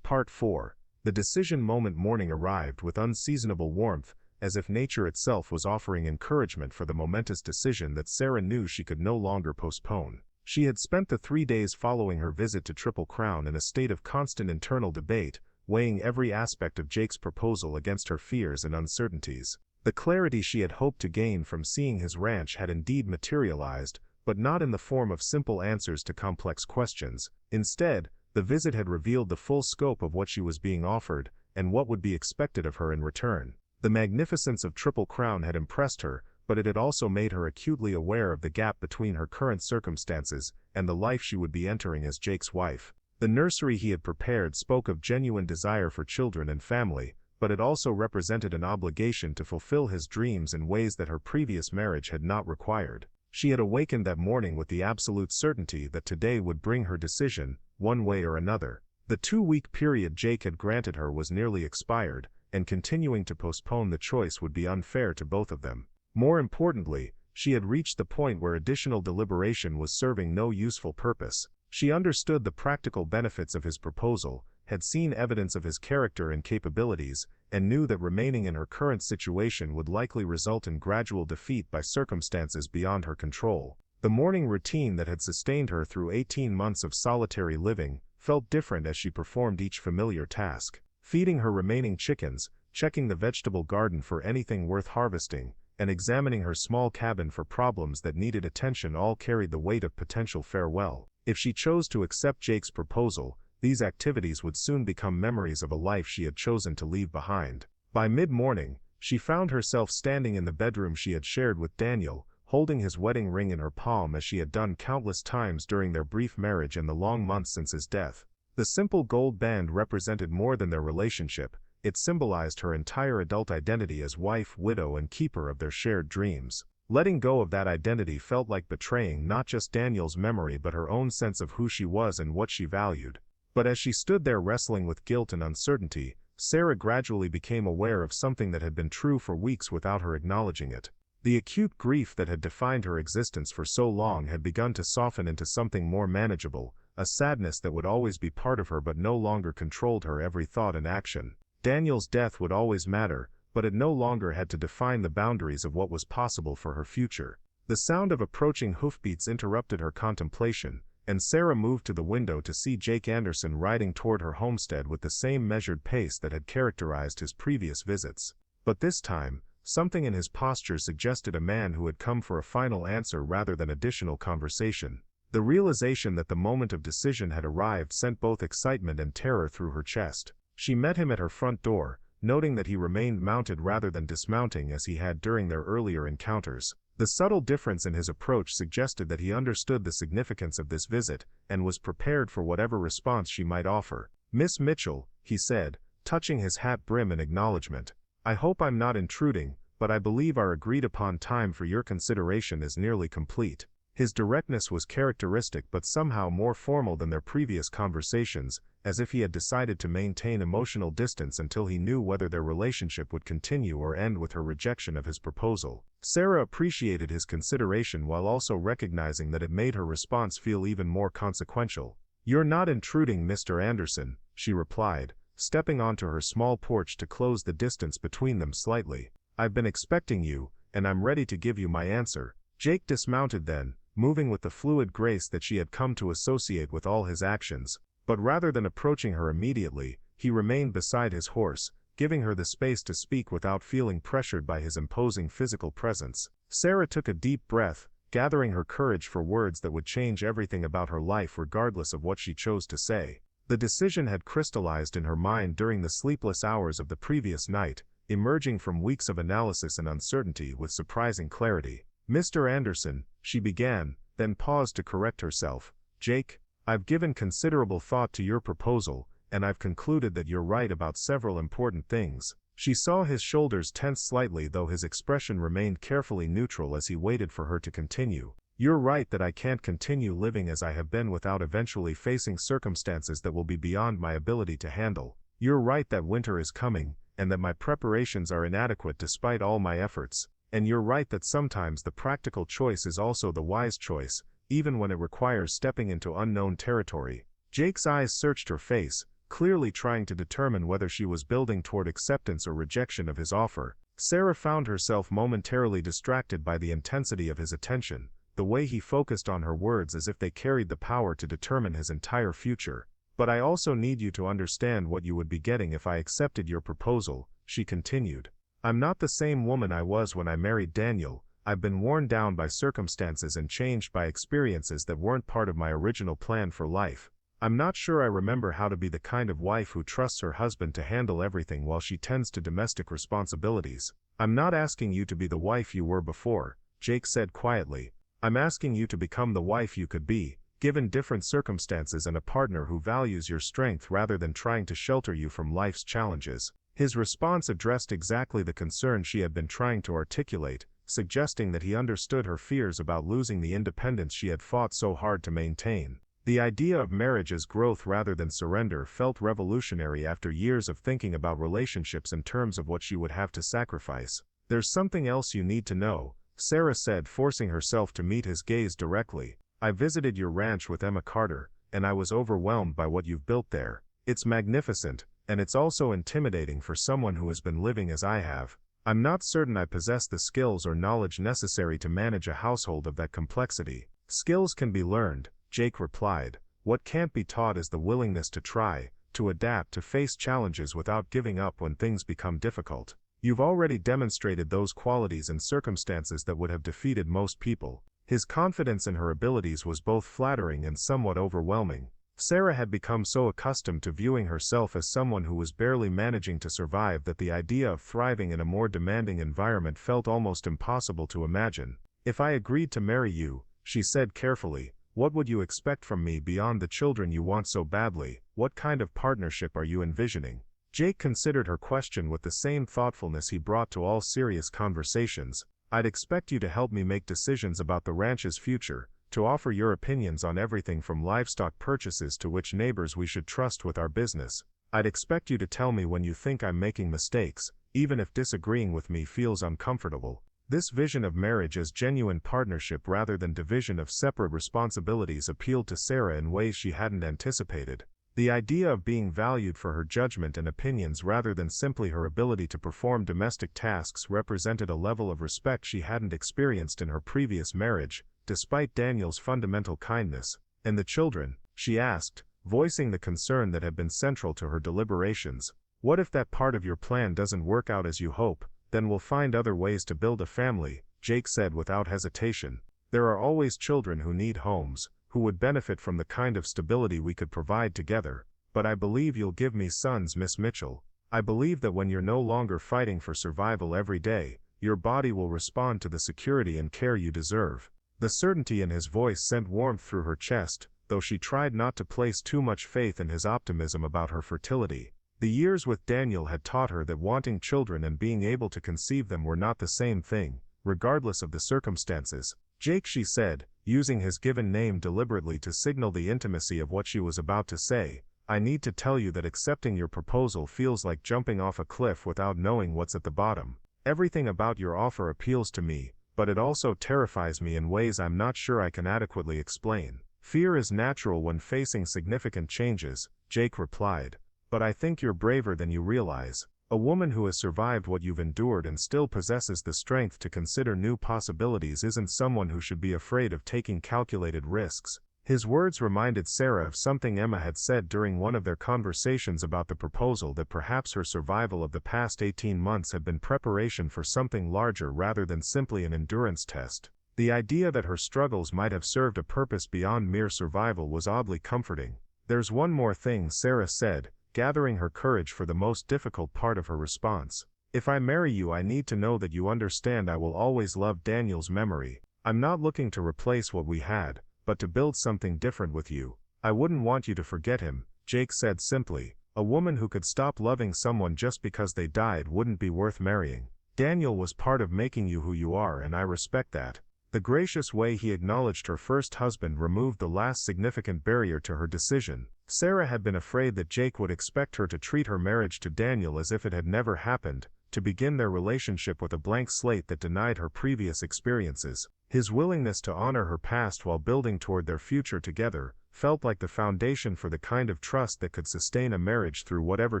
Part 4. The decision moment morning arrived with unseasonable warmth, as if nature itself was offering encouragement for the momentous decision that Sarah knew she could no longer postpone. She had spent the 3 days following her visit to Triple Crown in a state of constant internal debate, weighing every aspect of Jake's proposal against her fears and uncertainties. The clarity she had hoped to gain from seeing his ranch had indeed materialized, but not in the form of simple answers to complex questions. Instead, the visit had revealed the full scope of what she was being offered, and what would be expected of her in return. The magnificence of Triple Crown had impressed her, but it had also made her acutely aware of the gap between her current circumstances and the life she would be entering as Jake's wife. The nursery he had prepared spoke of genuine desire for children and family, but it also represented an obligation to fulfill his dreams in ways that her previous marriage had not required. She had awakened that morning with the absolute certainty that today would bring her decision, one way or another. The 2-week period Jake had granted her was nearly expired, and continuing to postpone the choice would be unfair to both of them. More importantly, she had reached the point where additional deliberation was serving no useful purpose. She understood the practical benefits of his proposal, had seen evidence of his character and capabilities, and knew that remaining in her current situation would likely result in gradual defeat by circumstances beyond her control. The morning routine that had sustained her through 18 months of solitary living felt different as she performed each familiar task. Feeding her remaining chickens, checking the vegetable garden for anything worth harvesting, and examining her small cabin for problems that needed attention all carried the weight of potential farewell. If she chose to accept Jake's proposal, these activities would soon become memories of a life she had chosen to leave behind. By mid-morning, she found herself standing in the bedroom she had shared with Daniel, holding his wedding ring in her palm as she had done countless times during their brief marriage and the long months since his death. The simple gold band represented more than their relationship, it symbolized her entire adult identity as wife, widow, and keeper of their shared dreams. Letting go of that identity felt like betraying not just Daniel's memory but her own sense of who she was and what she valued. But as she stood there wrestling with guilt and uncertainty, Sarah gradually became aware of something that had been true for weeks without her acknowledging it. The acute grief that had defined her existence for so long had begun to soften into something more manageable, a sadness that would always be part of her but no longer controlled her every thought and action. Daniel's death would always matter, but it no longer had to define the boundaries of what was possible for her future. The sound of approaching hoofbeats interrupted her contemplation, and Sarah moved to the window to see Jake Anderson riding toward her homestead with the same measured pace that had characterized his previous visits. But this time, something in his posture suggested a man who had come for a final answer rather than additional conversation. The realization that the moment of decision had arrived sent both excitement and terror through her chest. She met him at her front door, noting that he remained mounted rather than dismounting as he had during their earlier encounters. The subtle difference in his approach suggested that he understood the significance of this visit, and was prepared for whatever response she might offer. "Miss Mitchell," he said, touching his hat brim in acknowledgement. "I hope I'm not intruding, but I believe our agreed-upon time for your consideration is nearly complete. His directness was characteristic but somehow more formal than their previous conversations, as if he had decided to maintain emotional distance until he knew whether their relationship would continue or end with her rejection of his proposal. Sarah appreciated his consideration while also recognizing that it made her response feel even more consequential. "You're not intruding, Mr. Anderson," she replied, stepping onto her small porch to close the distance between them slightly. "I've been expecting you, and I'm ready to give you my answer." Jake dismounted then, moving with the fluid grace that she had come to associate with all his actions, but rather than approaching her immediately, he remained beside his horse, giving her the space to speak without feeling pressured by his imposing physical presence. Sarah took a deep breath, gathering her courage for words that would change everything about her life regardless of what she chose to say. The decision had crystallized in her mind during the sleepless hours of the previous night, emerging from weeks of analysis and uncertainty with surprising clarity. "Mr. Anderson," she began, then paused to correct herself. "Jake, I've given considerable thought to your proposal, and I've concluded that you're right about several important things." She saw his shoulders tense slightly, though his expression remained carefully neutral as he waited for her to continue. "You're right that I can't continue living as I have been without eventually facing circumstances that will be beyond my ability to handle. You're right that winter is coming, and that my preparations are inadequate despite all my efforts. And you're right that sometimes the practical choice is also the wise choice, even when it requires stepping into unknown territory." Jake's eyes searched her face, clearly trying to determine whether she was building toward acceptance or rejection of his offer. Sarah found herself momentarily distracted by the intensity of his attention, the way he focused on her words as if they carried the power to determine his entire future. "But I also need you to understand what you would be getting if I accepted your proposal," she continued. "I'm not the same woman I was when I married Daniel. I've been worn down by circumstances and changed by experiences that weren't part of my original plan for life. I'm not sure I remember how to be the kind of wife who trusts her husband to handle everything while she tends to domestic responsibilities." "I'm not asking you to be the wife you were before," Jake said quietly. "I'm asking you to become the wife you could be, given different circumstances and a partner who values your strength rather than trying to shelter you from life's challenges." His response addressed exactly the concern she had been trying to articulate, suggesting that he understood her fears about losing the independence she had fought so hard to maintain. The idea of marriage as growth rather than surrender felt revolutionary after years of thinking about relationships in terms of what she would have to sacrifice. "There's something else you need to know," Sarah said, forcing herself to meet his gaze directly. "I visited your ranch with Emma Carter, and I was overwhelmed by what you've built there. It's magnificent, and it's also intimidating for someone who has been living as I have. I'm not certain I possess the skills or knowledge necessary to manage a household of that complexity." "Skills can be learned," Jake replied. "What can't be taught is the willingness to try, to adapt, to face challenges without giving up when things become difficult. You've already demonstrated those qualities in circumstances that would have defeated most people." His confidence in her abilities was both flattering and somewhat overwhelming. Sarah had become so accustomed to viewing herself as someone who was barely managing to survive that the idea of thriving in a more demanding environment felt almost impossible to imagine. "If I agreed to marry you," she said carefully, "what would you expect from me beyond the children you want so badly? What kind of partnership are you envisioning?" Jake considered her question with the same thoughtfulness he brought to all serious conversations. "I'd expect you to help me make decisions about the ranch's future, to offer your opinions on everything from livestock purchases to which neighbors we should trust with our business. I'd expect you to tell me when you think I'm making mistakes, even if disagreeing with me feels uncomfortable." This vision of marriage as genuine partnership rather than division of separate responsibilities appealed to Sarah in ways she hadn't anticipated. The idea of being valued for her judgment and opinions rather than simply her ability to perform domestic tasks represented a level of respect she hadn't experienced in her previous marriage, despite Daniel's fundamental kindness. "And the children?" she asked, voicing the concern that had been central to her deliberations. "What if that part of your plan doesn't work out as you hope? Then we'll find other ways to build a family," Jake said without hesitation. "There are always children who need homes, who would benefit from the kind of stability we could provide together. But I believe you'll give me sons, Miss Mitchell. I believe that when you're no longer fighting for survival every day, your body will respond to the security and care you deserve." The certainty in his voice sent warmth through her chest, though she tried not to place too much faith in his optimism about her fertility. The years with Daniel had taught her that wanting children and being able to conceive them were not the same thing, regardless of the circumstances. "Jake," she said, using his given name deliberately to signal the intimacy of what she was about to say, "I need to tell you that accepting your proposal feels like jumping off a cliff without knowing what's at the bottom. Everything about your offer appeals to me, but it also terrifies me in ways I'm not sure I can adequately explain." "Fear is natural when facing significant changes," Jake replied, "but I think you're braver than you realize. A woman who has survived what you've endured and still possesses the strength to consider new possibilities isn't someone who should be afraid of taking calculated risks." His words reminded Sarah of something Emma had said during one of their conversations about the proposal, that perhaps her survival of the past 18 months had been preparation for something larger rather than simply an endurance test. The idea that her struggles might have served a purpose beyond mere survival was oddly comforting. "There's one more thing," Sarah said, gathering her courage for the most difficult part of her response. "If I marry you, I need to know that you understand I will always love Daniel's memory. I'm not looking to replace what we had, but to build something different with you. I wouldn't want you to forget him," Jake said simply. "A woman who could stop loving someone just because they died wouldn't be worth marrying. Daniel was part of making you who you are, and I respect that." The gracious way he acknowledged her first husband removed the last significant barrier to her decision. Sarah had been afraid that Jake would expect her to treat her marriage to Daniel as if it had never happened, to begin their relationship with a blank slate that denied her previous experiences. His willingness to honor her past while building toward their future together felt like the foundation for the kind of trust that could sustain a marriage through whatever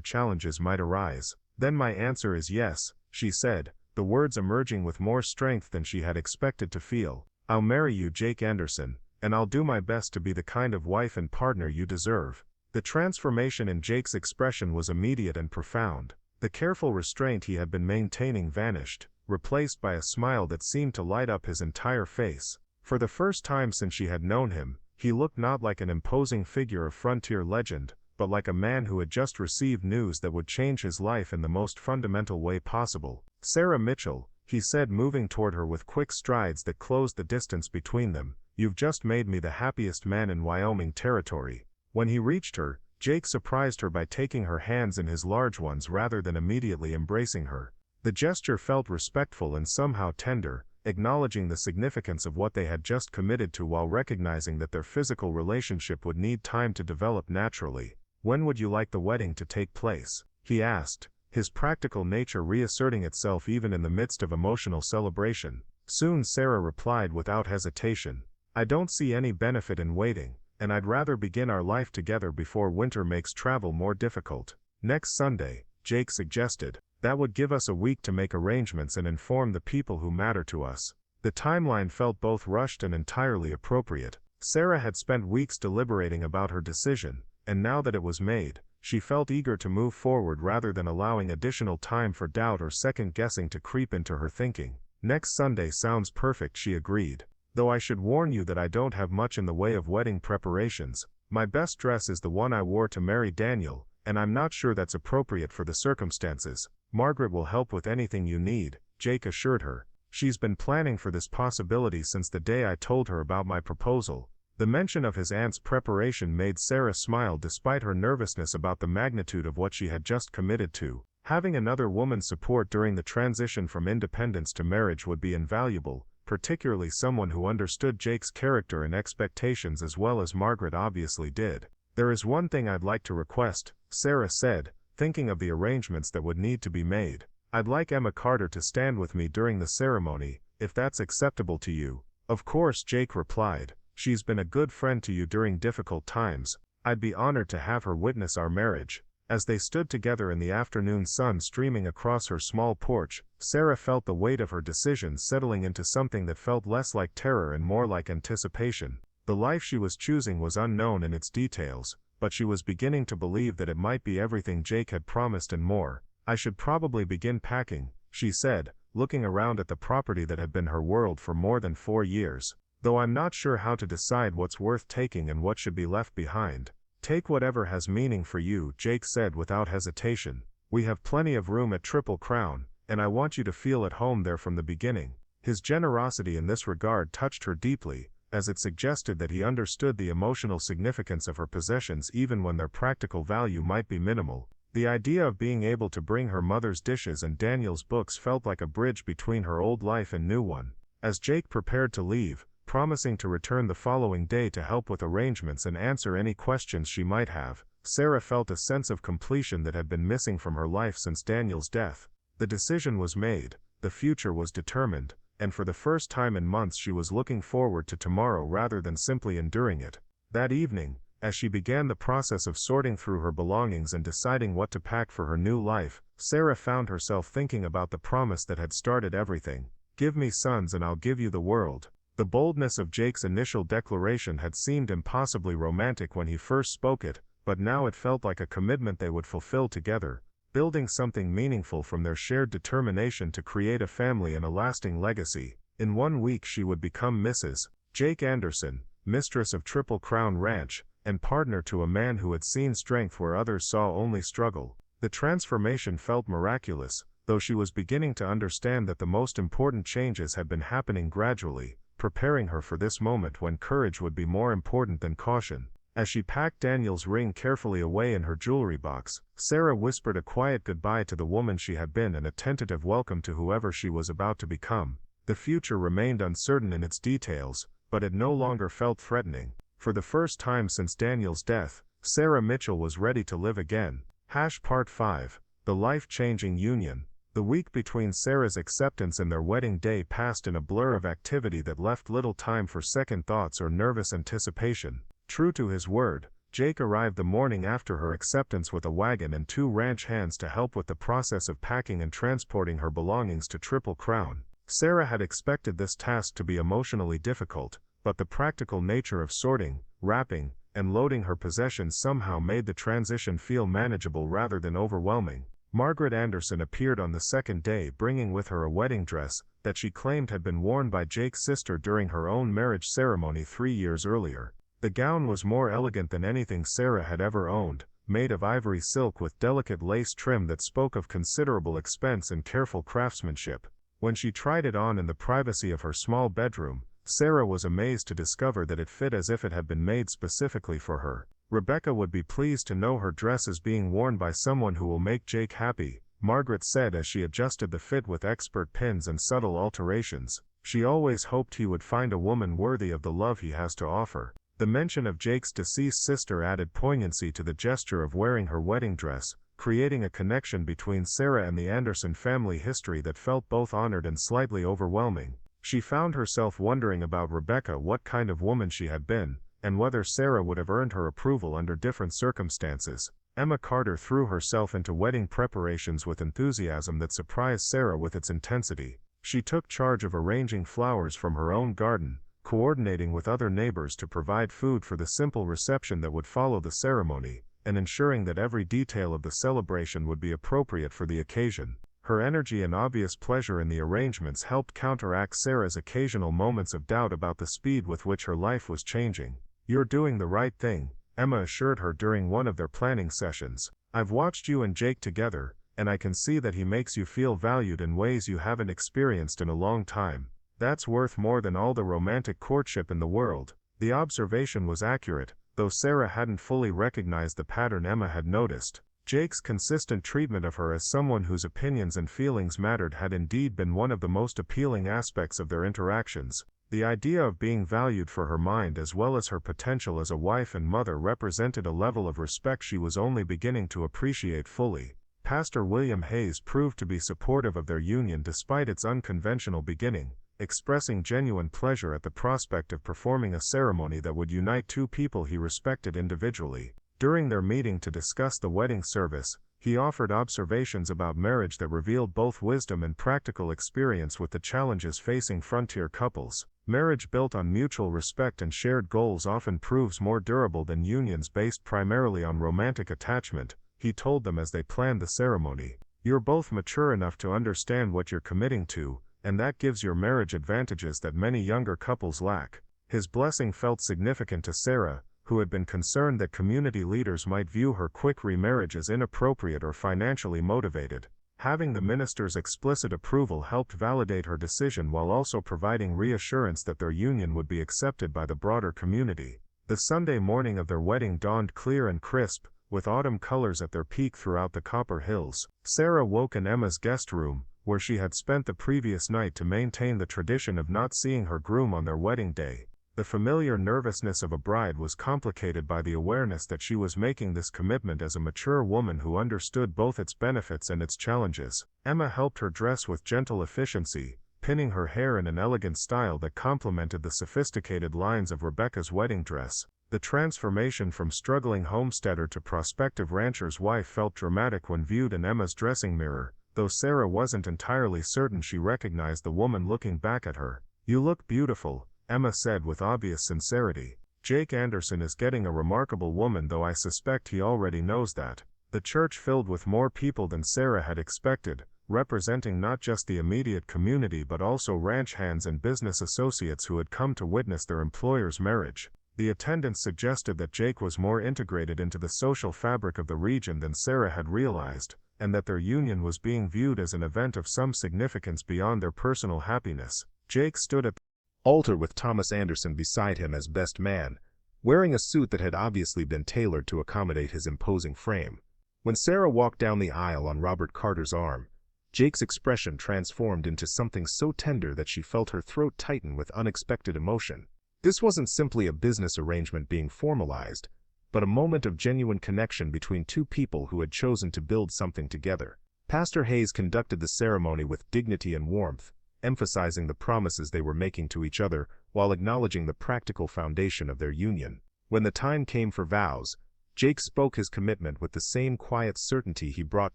challenges might arise. "Then my answer is yes," she said, the words emerging with more strength than she had expected to feel. "I'll marry you, Jake Anderson, and I'll do my best to be the kind of wife and partner you deserve." The transformation in Jake's expression was immediate and profound. The careful restraint he had been maintaining vanished, replaced by a smile that seemed to light up his entire face. For the first time since she had known him, he looked not like an imposing figure of frontier legend, but like a man who had just received news that would change his life in the most fundamental way possible. "Sarah Mitchell," he said, moving toward her with quick strides that closed the distance between them, "you've just made me the happiest man in Wyoming territory." When he reached her, Jake surprised her by taking her hands in his large ones rather than immediately embracing her. The gesture felt respectful and somehow tender, acknowledging the significance of what they had just committed to while recognizing that their physical relationship would need time to develop naturally. "When would you like the wedding to take place?" he asked, his practical nature reasserting itself even in the midst of emotional celebration. "Soon," Sarah replied without hesitation. "I don't see any benefit in waiting, and I'd rather begin our life together before winter makes travel more difficult." "Next Sunday," Jake suggested. "That would give us a week to make arrangements and inform the people who matter to us." The timeline felt both rushed and entirely appropriate. Sarah had spent weeks deliberating about her decision, and now that it was made, she felt eager to move forward rather than allowing additional time for doubt or second-guessing to creep into her thinking. "Next Sunday sounds perfect," she agreed. "Though I should warn you that I don't have much in the way of wedding preparations. My best dress is the one I wore to marry Daniel, and I'm not sure that's appropriate for the circumstances." "Margaret will help with anything you need," Jake assured her. "She's been planning for this possibility since the day I told her about my proposal." The mention of his aunt's preparation made Sarah smile despite her nervousness about the magnitude of what she had just committed to. Having another woman's support during the transition from independence to marriage would be invaluable, particularly someone who understood Jake's character and expectations as well as Margaret obviously did. "There is one thing I'd like to request," Sarah said, thinking of the arrangements that would need to be made. "I'd like Emma Carter to stand with me during the ceremony, if that's acceptable to you." "Of course," Jake replied. "She's been a good friend to you during difficult times. I'd be honored to have her witness our marriage." As they stood together in the afternoon sun streaming across her small porch, Sarah felt the weight of her decision settling into something that felt less like terror and more like anticipation. The life she was choosing was unknown in its details, but she was beginning to believe that it might be everything Jake had promised and more. "I should probably begin packing," she said, looking around at the property that had been her world for more than 4 years. "Though I'm not sure how to decide what's worth taking and what should be left behind." "Take whatever has meaning for you," Jake said without hesitation. "We have plenty of room at Triple Crown, and I want you to feel at home there from the beginning." His generosity in this regard touched her deeply, as it suggested that he understood the emotional significance of her possessions even when their practical value might be minimal. The idea of being able to bring her mother's dishes and Daniel's books felt like a bridge between her old life and new one. As Jake prepared to leave, promising to return the following day to help with arrangements and answer any questions she might have, Sarah felt a sense of completion that had been missing from her life since Daniel's death. The decision was made, the future was determined, and for the first time in months she was looking forward to tomorrow rather than simply enduring it. That evening, as she began the process of sorting through her belongings and deciding what to pack for her new life, Sarah found herself thinking about the promise that had started everything. "Give me sons and I'll give you the world." The boldness of Jake's initial declaration had seemed impossibly romantic when he first spoke it, but now it felt like a commitment they would fulfill together, building something meaningful from their shared determination to create a family and a lasting legacy. In 1 week she would become Mrs. Jake Anderson, mistress of Triple Crown Ranch, and partner to a man who had seen strength where others saw only struggle. The transformation felt miraculous, though she was beginning to understand that the most important changes had been happening gradually, preparing her for this moment when courage would be more important than caution. As she packed Daniel's ring carefully away in her jewelry box, Sarah whispered a quiet goodbye to the woman she had been and a tentative welcome to whoever she was about to become. The future remained uncertain in its details, but it no longer felt threatening. For the first time since Daniel's death, Sarah Mitchell was ready to live again. Part 5. The Life-Changing Union. The week between Sarah's acceptance and their wedding day passed in a blur of activity that left little time for second thoughts or nervous anticipation. True to his word, Jake arrived the morning after her acceptance with a wagon and 2 ranch hands to help with the process of packing and transporting her belongings to Triple Crown. Sarah had expected this task to be emotionally difficult, but the practical nature of sorting, wrapping, and loading her possessions somehow made the transition feel manageable rather than overwhelming. Margaret Anderson appeared on the second day bringing with her a wedding dress that she claimed had been worn by Jake's sister during her own marriage ceremony 3 years earlier. The gown was more elegant than anything Sarah had ever owned, made of ivory silk with delicate lace trim that spoke of considerable expense and careful craftsmanship. When she tried it on in the privacy of her small bedroom, Sarah was amazed to discover that it fit as if it had been made specifically for her. "Rebecca would be pleased to know her dress is being worn by someone who will make Jake happy," Margaret said as she adjusted the fit with expert pins and subtle alterations. She always hoped he would find a woman worthy of the love he has to offer. The mention of Jake's deceased sister added poignancy to the gesture of wearing her wedding dress, creating a connection between Sarah and the Anderson family history that felt both honored and slightly overwhelming. She found herself wondering about Rebecca, what kind of woman she had been, and whether Sarah would have earned her approval under different circumstances. Emma Carter threw herself into wedding preparations with enthusiasm that surprised Sarah with its intensity. She took charge of arranging flowers from her own garden, coordinating with other neighbors to provide food for the simple reception that would follow the ceremony, and ensuring that every detail of the celebration would be appropriate for the occasion. Her energy and obvious pleasure in the arrangements helped counteract Sarah's occasional moments of doubt about the speed with which her life was changing. "You're doing the right thing," Emma assured her during one of their planning sessions. "I've watched you and Jake together, and I can see that he makes you feel valued in ways you haven't experienced in a long time. That's worth more than all the romantic courtship in the world." The observation was accurate, though Sarah hadn't fully recognized the pattern Emma had noticed. Jake's consistent treatment of her as someone whose opinions and feelings mattered had indeed been one of the most appealing aspects of their interactions. The idea of being valued for her mind as well as her potential as a wife and mother represented a level of respect she was only beginning to appreciate fully. Pastor William Hayes proved to be supportive of their union despite its unconventional beginning, expressing genuine pleasure at the prospect of performing a ceremony that would unite 2 people he respected individually. During their meeting to discuss the wedding service, he offered observations about marriage that revealed both wisdom and practical experience with the challenges facing frontier couples. Marriage built on mutual respect and shared goals often proves more durable than unions based primarily on romantic attachment, he told them as they planned the ceremony. "You're both mature enough to understand what you're committing to, and that gives your marriage advantages that many younger couples lack." His blessing felt significant to Sarah, who had been concerned that community leaders might view her quick remarriage as inappropriate or financially motivated. Having the minister's explicit approval helped validate her decision while also providing reassurance that their union would be accepted by the broader community. The Sunday morning of their wedding dawned clear and crisp, with autumn colors at their peak throughout the Copper Hills. Sarah woke in Emma's guest room, where she had spent the previous night to maintain the tradition of not seeing her groom on their wedding day. The familiar nervousness of a bride was complicated by the awareness that she was making this commitment as a mature woman who understood both its benefits and its challenges. Emma helped her dress with gentle efficiency, pinning her hair in an elegant style that complemented the sophisticated lines of Rebecca's wedding dress. The transformation from struggling homesteader to prospective rancher's wife felt dramatic when viewed in Emma's dressing mirror, though Sarah wasn't entirely certain she recognized the woman looking back at her. "You look beautiful," Emma said with obvious sincerity. "Jake Anderson is getting a remarkable woman, though I suspect he already knows that." The church filled with more people than Sarah had expected, representing not just the immediate community but also ranch hands and business associates who had come to witness their employer's marriage. The attendance suggested that Jake was more integrated into the social fabric of the region than Sarah had realized, and that their union was being viewed as an event of some significance beyond their personal happiness. Jake stood at the altar with Thomas Anderson beside him as best man, wearing a suit that had obviously been tailored to accommodate his imposing frame. When Sarah walked down the aisle on Robert Carter's arm, Jake's expression transformed into something so tender that she felt her throat tighten with unexpected emotion. This wasn't simply a business arrangement being formalized, but a moment of genuine connection between two people who had chosen to build something together. Pastor Hayes conducted the ceremony with dignity and warmth, emphasizing the promises they were making to each other while acknowledging the practical foundation of their union. When the time came for vows, Jake spoke his commitment with the same quiet certainty he brought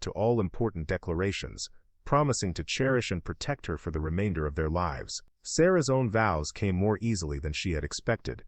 to all important declarations, promising to cherish and protect her for the remainder of their lives. Sarah's own vows came more easily than she had expected,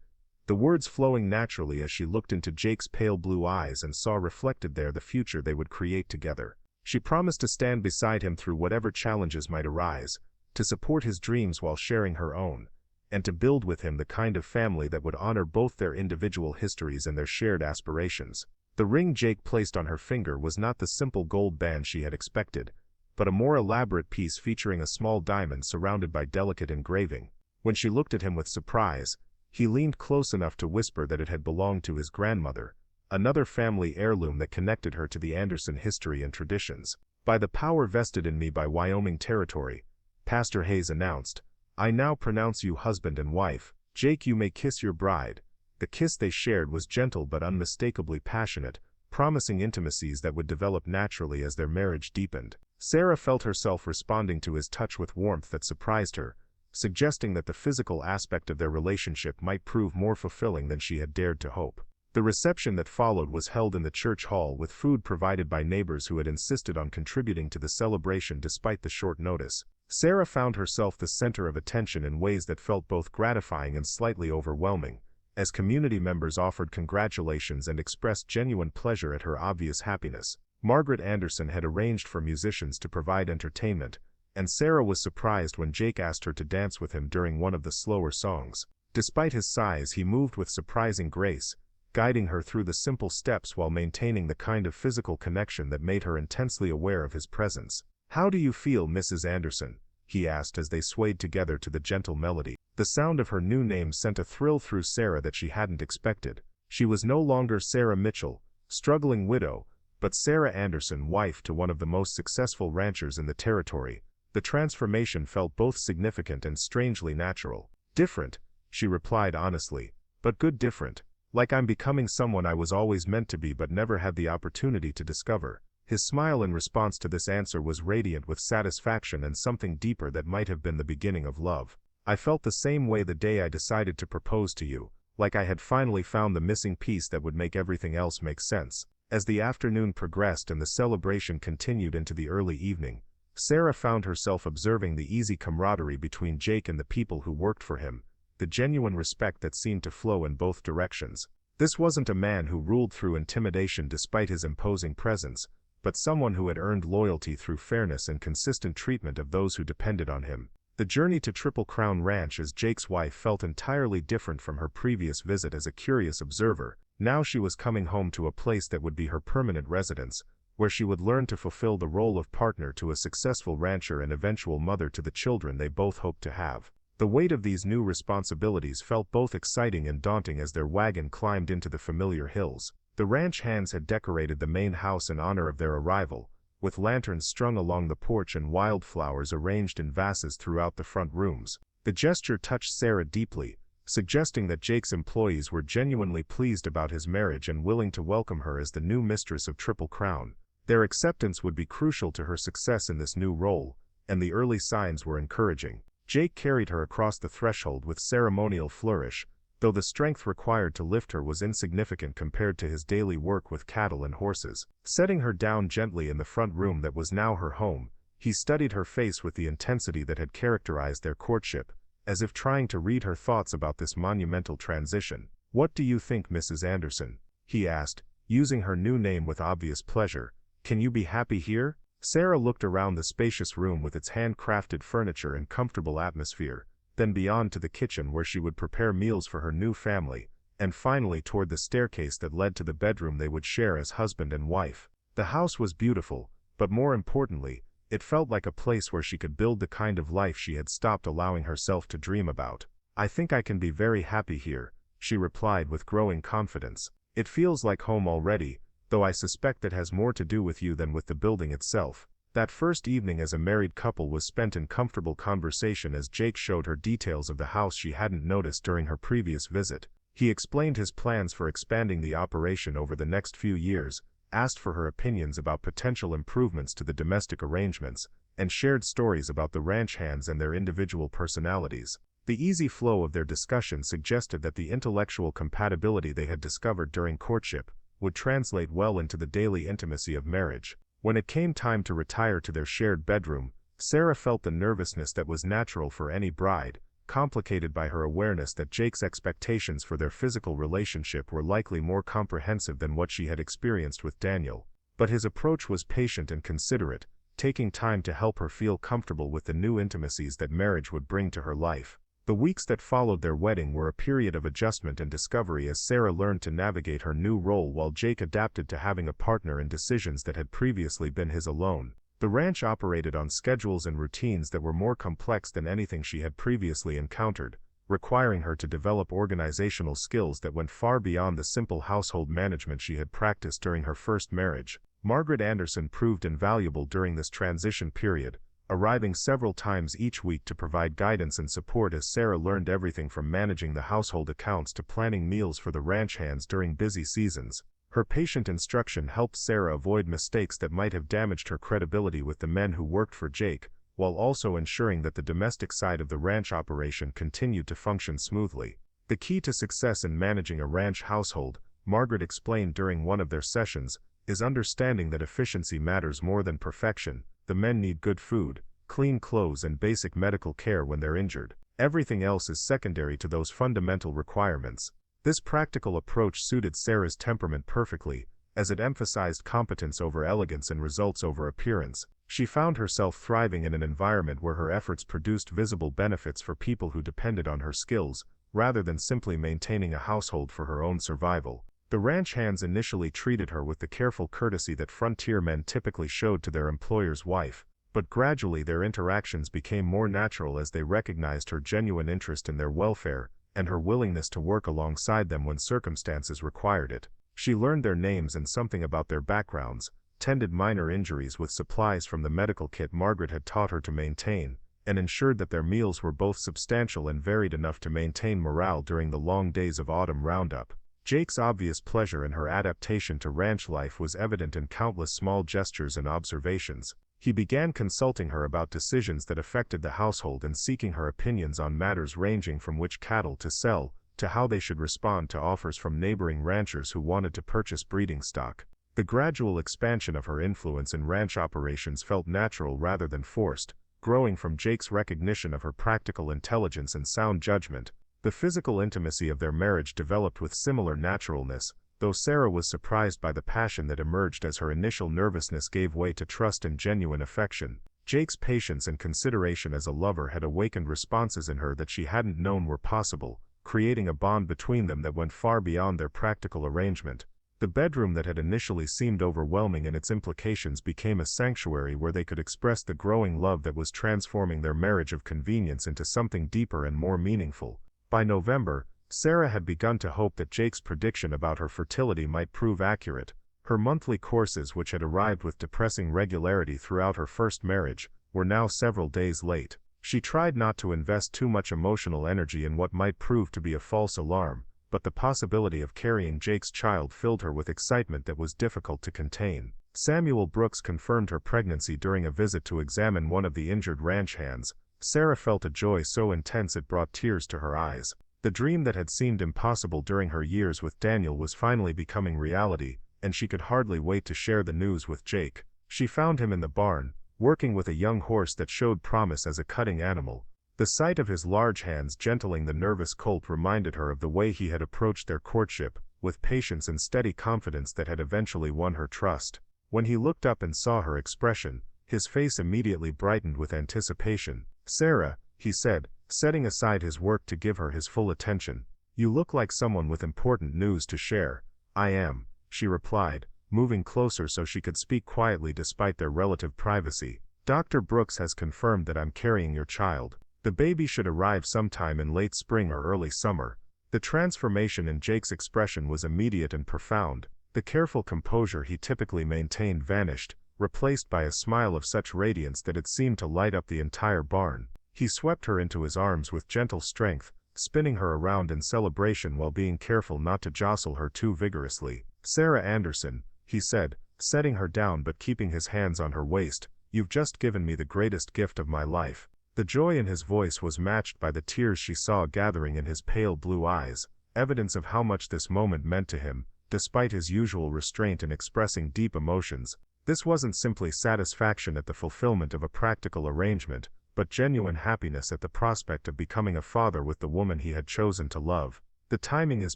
the words flowing naturally as she looked into Jake's pale blue eyes and saw reflected there the future they would create together. She promised to stand beside him through whatever challenges might arise, to support his dreams while sharing her own, and to build with him the kind of family that would honor both their individual histories and their shared aspirations. The ring Jake placed on her finger was not the simple gold band she had expected, but a more elaborate piece featuring a small diamond surrounded by delicate engraving. When she looked at him with surprise, he leaned close enough to whisper that it had belonged to his grandmother, another family heirloom that connected her to the Anderson history and traditions. "By the power vested in me by Wyoming territory," Pastor Hayes announced, "I now pronounce you husband and wife. Jake, you may kiss your bride." The kiss they shared was gentle but unmistakably passionate, promising intimacies that would develop naturally as their marriage deepened. Sarah felt herself responding to his touch with warmth that surprised her, suggesting that the physical aspect of their relationship might prove more fulfilling than she had dared to hope. The reception that followed was held in the church hall with food provided by neighbors who had insisted on contributing to the celebration despite the short notice. Sarah found herself the center of attention in ways that felt both gratifying and slightly overwhelming, as community members offered congratulations and expressed genuine pleasure at her obvious happiness. Margaret Anderson had arranged for musicians to provide entertainment, and Sarah was surprised when Jake asked her to dance with him during one of the slower songs. Despite his size, he moved with surprising grace, guiding her through the simple steps while maintaining the kind of physical connection that made her intensely aware of his presence. "How do you feel, Mrs. Anderson?" he asked as they swayed together to the gentle melody. The sound of her new name sent a thrill through Sarah that she hadn't expected. She was no longer Sarah Mitchell, struggling widow, but Sarah Anderson, wife to one of the most successful ranchers in the territory. The transformation felt both significant and strangely natural. "Different," she replied honestly, "but good different. Like I'm becoming someone I was always meant to be but never had the opportunity to discover." His smile in response to this answer was radiant with satisfaction and something deeper that might have been the beginning of love. "I felt the same way the day I decided to propose to you, like I had finally found the missing piece that would make everything else make sense." As the afternoon progressed and the celebration continued into the early evening, Sarah found herself observing the easy camaraderie between Jake and the people who worked for him, the genuine respect that seemed to flow in both directions. This wasn't a man who ruled through intimidation despite his imposing presence, but someone who had earned loyalty through fairness and consistent treatment of those who depended on him. The journey to Triple Crown Ranch as Jake's wife felt entirely different from her previous visit as a curious observer. Now she was coming home to a place that would be her permanent residence, where she would learn to fulfill the role of partner to a successful rancher and eventual mother to the children they both hoped to have. The weight of these new responsibilities felt both exciting and daunting as their wagon climbed into the familiar hills. The ranch hands had decorated the main house in honor of their arrival, with lanterns strung along the porch and wildflowers arranged in vases throughout the front rooms. The gesture touched Sarah deeply, suggesting that Jake's employees were genuinely pleased about his marriage and willing to welcome her as the new mistress of Triple Crown. Their acceptance would be crucial to her success in this new role, and the early signs were encouraging. Jake carried her across the threshold with ceremonial flourish, though the strength required to lift her was insignificant compared to his daily work with cattle and horses. Setting her down gently in the front room that was now her home, he studied her face with the intensity that had characterized their courtship, as if trying to read her thoughts about this monumental transition. "What do you think, Mrs. Anderson?" he asked, using her new name with obvious pleasure. "Can you be happy here?" Sarah looked around the spacious room with its handcrafted furniture and comfortable atmosphere, then beyond to the kitchen where she would prepare meals for her new family, and finally toward the staircase that led to the bedroom they would share as husband and wife. The house was beautiful, but more importantly, it felt like a place where she could build the kind of life she had stopped allowing herself to dream about. "I think I can be very happy here," she replied with growing confidence. "It feels like home already, though I suspect that has more to do with you than with the building itself." That first evening as a married couple was spent in comfortable conversation as Jake showed her details of the house she hadn't noticed during her previous visit. He explained his plans for expanding the operation over the next few years, asked for her opinions about potential improvements to the domestic arrangements, and shared stories about the ranch hands and their individual personalities. The easy flow of their discussion suggested that the intellectual compatibility they had discovered during courtship would translate well into the daily intimacy of marriage. When it came time to retire to their shared bedroom, Sarah felt the nervousness that was natural for any bride, complicated by her awareness that Jake's expectations for their physical relationship were likely more comprehensive than what she had experienced with Daniel. But his approach was patient and considerate, taking time to help her feel comfortable with the new intimacies that marriage would bring to her life. The weeks that followed their wedding were a period of adjustment and discovery as Sarah learned to navigate her new role while Jake adapted to having a partner in decisions that had previously been his alone. The ranch operated on schedules and routines that were more complex than anything she had previously encountered, requiring her to develop organizational skills that went far beyond the simple household management she had practiced during her first marriage. Margaret Anderson proved invaluable during this transition period, arriving several times each week to provide guidance and support as Sarah learned everything from managing the household accounts to planning meals for the ranch hands during busy seasons. Her patient instruction helped Sarah avoid mistakes that might have damaged her credibility with the men who worked for Jake, while also ensuring that the domestic side of the ranch operation continued to function smoothly. The key to success in managing a ranch household, Margaret explained during one of their sessions, is understanding that efficiency matters more than perfection. The men need good food, clean clothes and basic medical care when they're injured. Everything else is secondary to those fundamental requirements. This practical approach suited Sarah's temperament perfectly, as it emphasized competence over elegance and results over appearance. She found herself thriving in an environment where her efforts produced visible benefits for people who depended on her skills, rather than simply maintaining a household for her own survival. The ranch hands initially treated her with the careful courtesy that frontier men typically showed to their employer's wife, but gradually their interactions became more natural as they recognized her genuine interest in their welfare and her willingness to work alongside them when circumstances required it. She learned their names and something about their backgrounds, tended minor injuries with supplies from the medical kit Margaret had taught her to maintain, and ensured that their meals were both substantial and varied enough to maintain morale during the long days of autumn roundup. Jake's obvious pleasure in her adaptation to ranch life was evident in countless small gestures and observations. He began consulting her about decisions that affected the household and seeking her opinions on matters ranging from which cattle to sell, to how they should respond to offers from neighboring ranchers who wanted to purchase breeding stock. The gradual expansion of her influence in ranch operations felt natural rather than forced, growing from Jake's recognition of her practical intelligence and sound judgment. The physical intimacy of their marriage developed with similar naturalness, though Sarah was surprised by the passion that emerged as her initial nervousness gave way to trust and genuine affection. Jake's patience and consideration as a lover had awakened responses in her that she hadn't known were possible, creating a bond between them that went far beyond their practical arrangement. The bedroom that had initially seemed overwhelming in its implications became a sanctuary where they could express the growing love that was transforming their marriage of convenience into something deeper and more meaningful. By November, Sarah had begun to hope that Jake's prediction about her fertility might prove accurate. Her monthly courses, which had arrived with depressing regularity throughout her first marriage, were now several days late. She tried not to invest too much emotional energy in what might prove to be a false alarm, but the possibility of carrying Jake's child filled her with excitement that was difficult to contain. Samuel Brooks confirmed her pregnancy during a visit to examine one of the injured ranch hands. Sarah felt a joy so intense it brought tears to her eyes. The dream that had seemed impossible during her years with Daniel was finally becoming reality, and she could hardly wait to share the news with Jake. She found him in the barn, working with a young horse that showed promise as a cutting animal. The sight of his large hands gentling the nervous colt reminded her of the way he had approached their courtship, with patience and steady confidence that had eventually won her trust. When he looked up and saw her expression, his face immediately brightened with anticipation. "Sarah," he said, setting aside his work to give her his full attention, "you look like someone with important news to share." "I am," she replied, moving closer so she could speak quietly despite their relative privacy. "Dr. Brooks has confirmed that I'm carrying your child. The baby should arrive sometime in late spring or early summer." The transformation in Jake's expression was immediate and profound. The careful composure he typically maintained vanished, replaced by a smile of such radiance that it seemed to light up the entire barn. He swept her into his arms with gentle strength, spinning her around in celebration while being careful not to jostle her too vigorously. "Sarah Anderson," he said, setting her down but keeping his hands on her waist, "you've just given me the greatest gift of my life." The joy in his voice was matched by the tears she saw gathering in his pale blue eyes, evidence of how much this moment meant to him, despite his usual restraint in expressing deep emotions. This wasn't simply satisfaction at the fulfillment of a practical arrangement, but genuine happiness at the prospect of becoming a father with the woman he had chosen to love. "The timing is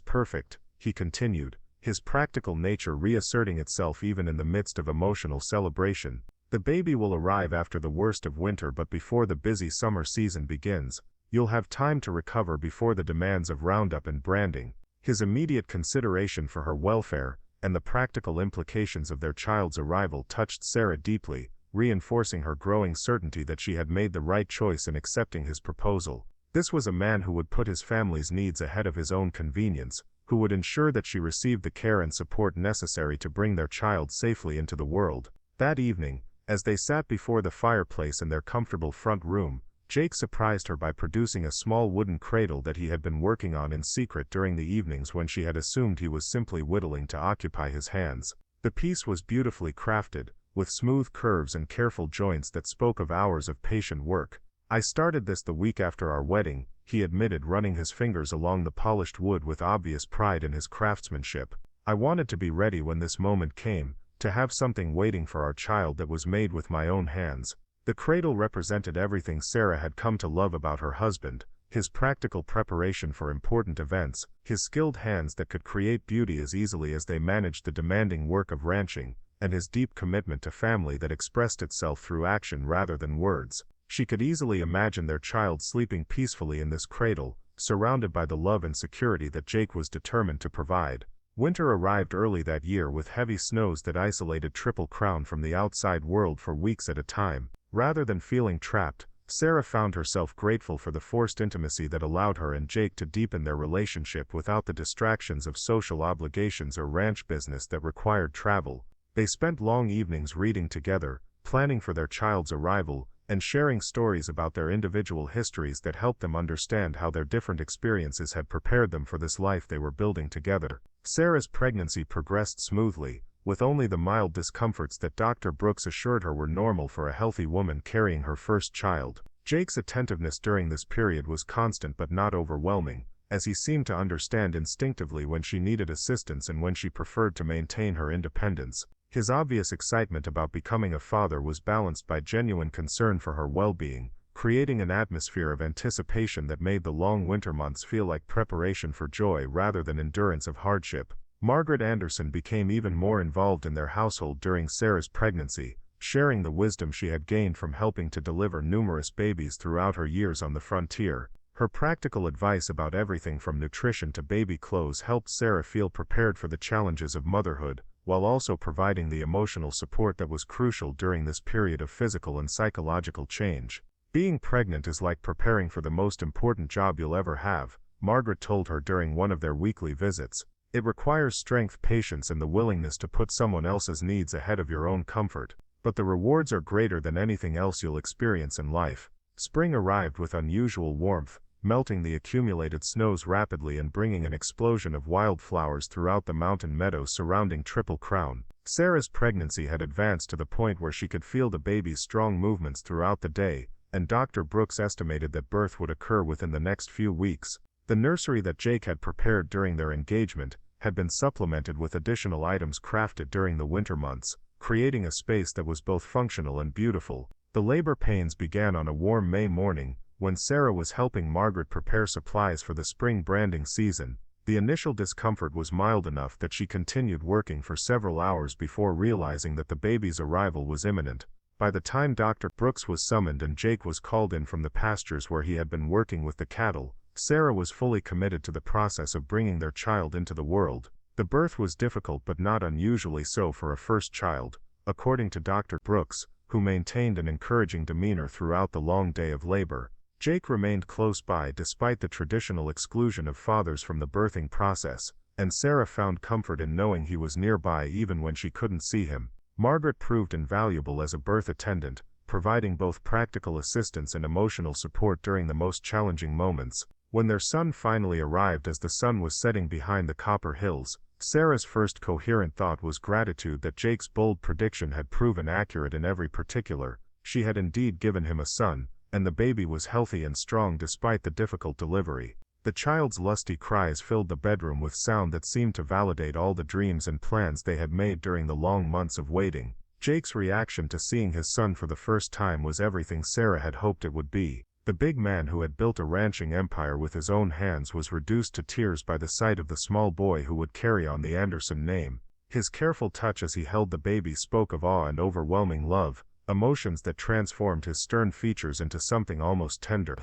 perfect," he continued, his practical nature reasserting itself even in the midst of emotional celebration. "The baby will arrive after the worst of winter but before the busy summer season begins. You'll have time to recover before the demands of roundup and branding." His immediate consideration for her welfare, and the practical implications of their child's arrival touched Sarah deeply, reinforcing her growing certainty that she had made the right choice in accepting his proposal. This was a man who would put his family's needs ahead of his own convenience, who would ensure that she received the care and support necessary to bring their child safely into the world. That evening, as they sat before the fireplace in their comfortable front room, Jake surprised her by producing a small wooden cradle that he had been working on in secret during the evenings when she had assumed he was simply whittling to occupy his hands. The piece was beautifully crafted, with smooth curves and careful joints that spoke of hours of patient work. "I started this the week after our wedding," he admitted, running his fingers along the polished wood with obvious pride in his craftsmanship. "I wanted to be ready when this moment came, to have something waiting for our child that was made with my own hands." The cradle represented everything Sarah had come to love about her husband: his practical preparation for important events, his skilled hands that could create beauty as easily as they managed the demanding work of ranching, and his deep commitment to family that expressed itself through action rather than words. She could easily imagine their child sleeping peacefully in this cradle, surrounded by the love and security that Jake was determined to provide. Winter arrived early that year with heavy snows that isolated Triple Crown from the outside world for weeks at a time. Rather than feeling trapped, Sarah found herself grateful for the forced intimacy that allowed her and Jake to deepen their relationship without the distractions of social obligations or ranch business that required travel. They spent long evenings reading together, planning for their child's arrival, and sharing stories about their individual histories that helped them understand how their different experiences had prepared them for this life they were building together. Sarah's pregnancy progressed smoothly, with only the mild discomforts that Dr. Brooks assured her were normal for a healthy woman carrying her first child. Jake's attentiveness during this period was constant but not overwhelming, as he seemed to understand instinctively when she needed assistance and when she preferred to maintain her independence. His obvious excitement about becoming a father was balanced by genuine concern for her well-being, creating an atmosphere of anticipation that made the long winter months feel like preparation for joy rather than endurance of hardship. Margaret Anderson became even more involved in their household during Sarah's pregnancy, sharing the wisdom she had gained from helping to deliver numerous babies throughout her years on the frontier. Her practical advice about everything from nutrition to baby clothes helped Sarah feel prepared for the challenges of motherhood, while also providing the emotional support that was crucial during this period of physical and psychological change. "Being pregnant is like preparing for the most important job you'll ever have," Margaret told her during one of their weekly visits. It requires strength, patience, and the willingness to put someone else's needs ahead of your own comfort. But the rewards are greater than anything else you'll experience in life. Spring arrived with unusual warmth, melting the accumulated snows rapidly and bringing an explosion of wildflowers throughout the mountain meadows surrounding Triple Crown. Sarah's pregnancy had advanced to the point where she could feel the baby's strong movements throughout the day, and Dr. Brooks estimated that birth would occur within the next few weeks. The nursery that Jake had prepared during their engagement had been supplemented with additional items crafted during the winter months, creating a space that was both functional and beautiful. The labor pains began on a warm May morning, when Sarah was helping Margaret prepare supplies for the spring branding season. The initial discomfort was mild enough that she continued working for several hours before realizing that the baby's arrival was imminent. By the time Dr. Brooks was summoned and Jake was called in from the pastures where he had been working with the cattle, Sarah was fully committed to the process of bringing their child into the world. The birth was difficult but not unusually so for a first child, according to Dr. Brooks, who maintained an encouraging demeanor throughout the long day of labor. Jake remained close by despite the traditional exclusion of fathers from the birthing process, and Sarah found comfort in knowing he was nearby even when she couldn't see him. Margaret proved invaluable as a birth attendant, providing both practical assistance and emotional support during the most challenging moments. When their son finally arrived as the sun was setting behind the Copper Hills, Sarah's first coherent thought was gratitude that Jake's bold prediction had proven accurate in every particular. She had indeed given him a son, and the baby was healthy and strong despite the difficult delivery. The child's lusty cries filled the bedroom with sound that seemed to validate all the dreams and plans they had made during the long months of waiting. Jake's reaction to seeing his son for the first time was everything Sarah had hoped it would be. The big man who had built a ranching empire with his own hands was reduced to tears by the sight of the small boy who would carry on the Anderson name. His careful touch as he held the baby spoke of awe and overwhelming love, emotions that transformed his stern features into something almost tender.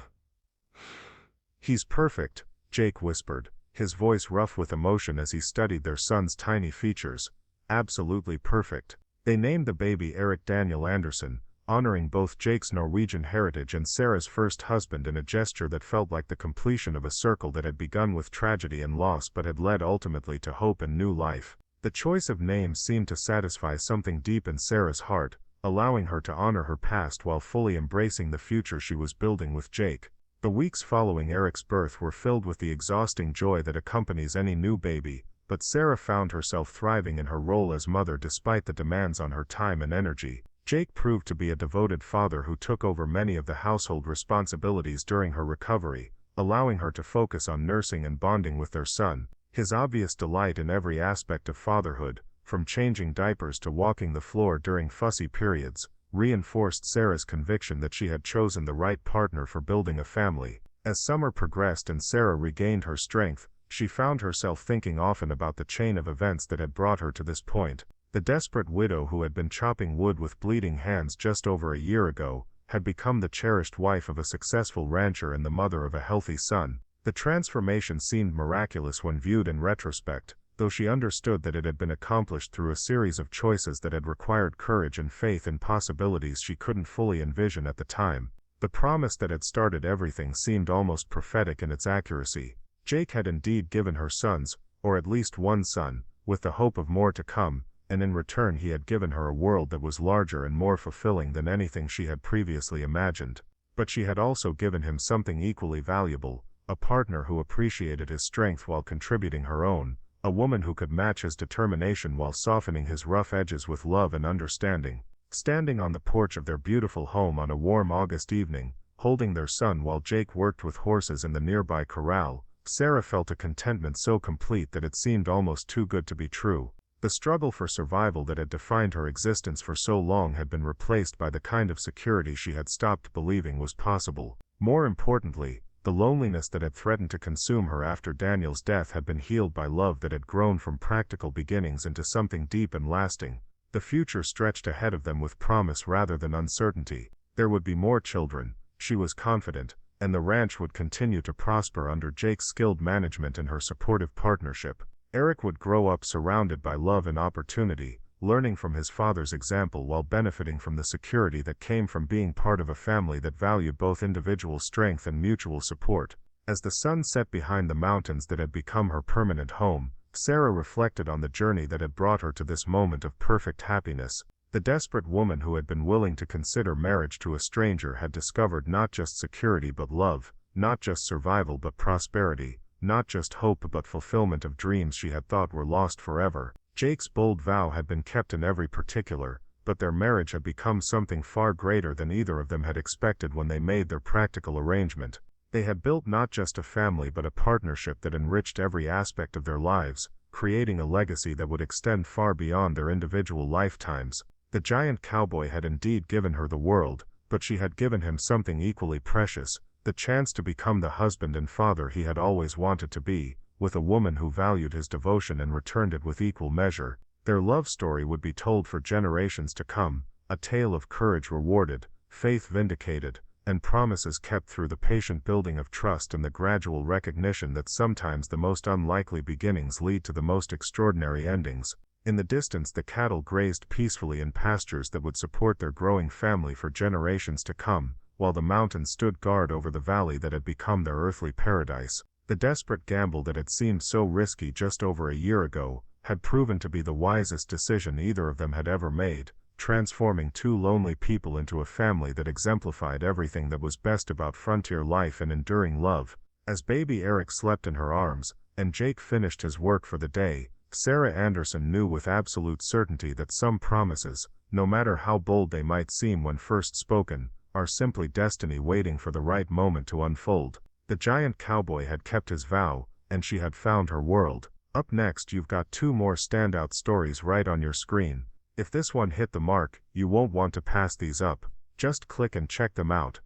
"He's perfect," Jake whispered, his voice rough with emotion as he studied their son's tiny features. "Absolutely perfect." They named the baby Eric Daniel Anderson, honoring both Jake's Norwegian heritage and Sarah's first husband in a gesture that felt like the completion of a circle that had begun with tragedy and loss but had led ultimately to hope and new life. The choice of names seemed to satisfy something deep in Sarah's heart, allowing her to honor her past while fully embracing the future she was building with Jake. The weeks following Eric's birth were filled with the exhausting joy that accompanies any new baby, but Sarah found herself thriving in her role as mother despite the demands on her time and energy. Jake proved to be a devoted father who took over many of the household responsibilities during her recovery, allowing her to focus on nursing and bonding with their son. His obvious delight in every aspect of fatherhood, from changing diapers to walking the floor during fussy periods, reinforced Sarah's conviction that she had chosen the right partner for building a family. As summer progressed and Sarah regained her strength, she found herself thinking often about the chain of events that had brought her to this point. The desperate widow who had been chopping wood with bleeding hands just over a year ago, had become the cherished wife of a successful rancher and the mother of a healthy son. The transformation seemed miraculous when viewed in retrospect, though she understood that it had been accomplished through a series of choices that had required courage and faith in possibilities she couldn't fully envision at the time. The promise that had started everything seemed almost prophetic in its accuracy. Jake had indeed given her sons, or at least one son, with the hope of more to come, and in return he had given her a world that was larger and more fulfilling than anything she had previously imagined. But she had also given him something equally valuable, a partner who appreciated his strength while contributing her own, a woman who could match his determination while softening his rough edges with love and understanding. Standing on the porch of their beautiful home on a warm August evening, holding their son while Jake worked with horses in the nearby corral, Sarah felt a contentment so complete that it seemed almost too good to be true. The struggle for survival that had defined her existence for so long had been replaced by the kind of security she had stopped believing was possible. More importantly, the loneliness that had threatened to consume her after Daniel's death had been healed by love that had grown from practical beginnings into something deep and lasting. The future stretched ahead of them with promise rather than uncertainty. There would be more children, she was confident, and the ranch would continue to prosper under Jake's skilled management and her supportive partnership. Eric would grow up surrounded by love and opportunity, learning from his father's example while benefiting from the security that came from being part of a family that valued both individual strength and mutual support. As the sun set behind the mountains that had become her permanent home, Sarah reflected on the journey that had brought her to this moment of perfect happiness. The desperate woman who had been willing to consider marriage to a stranger had discovered not just security but love, not just survival but prosperity, not just hope but fulfillment of dreams she had thought were lost forever. Jake's bold vow had been kept in every particular, but their marriage had become something far greater than either of them had expected when they made their practical arrangement. They had built not just a family but a partnership that enriched every aspect of their lives, creating a legacy that would extend far beyond their individual lifetimes. The giant cowboy had indeed given her the world, but she had given him something equally precious, the chance to become the husband and father he had always wanted to be, with a woman who valued his devotion and returned it with equal measure. Their love story would be told for generations to come, a tale of courage rewarded, faith vindicated, and promises kept through the patient building of trust and the gradual recognition that sometimes the most unlikely beginnings lead to the most extraordinary endings. In the distance the cattle grazed peacefully in pastures that would support their growing family for generations to come, while the mountains stood guard over the valley that had become their earthly paradise. The desperate gamble that had seemed so risky just over a year ago had proven to be the wisest decision either of them had ever made, transforming two lonely people into a family that exemplified everything that was best about frontier life and enduring love. As baby Eric slept in her arms, and Jake finished his work for the day, Sarah Anderson knew with absolute certainty that some promises, no matter how bold they might seem when first spoken, are simply destiny waiting for the right moment to unfold. The giant cowboy had kept his vow, and she had found her world. Up next you've got two more standout stories right on your screen. If this one hit the mark, you won't want to pass these up. Just click and check them out.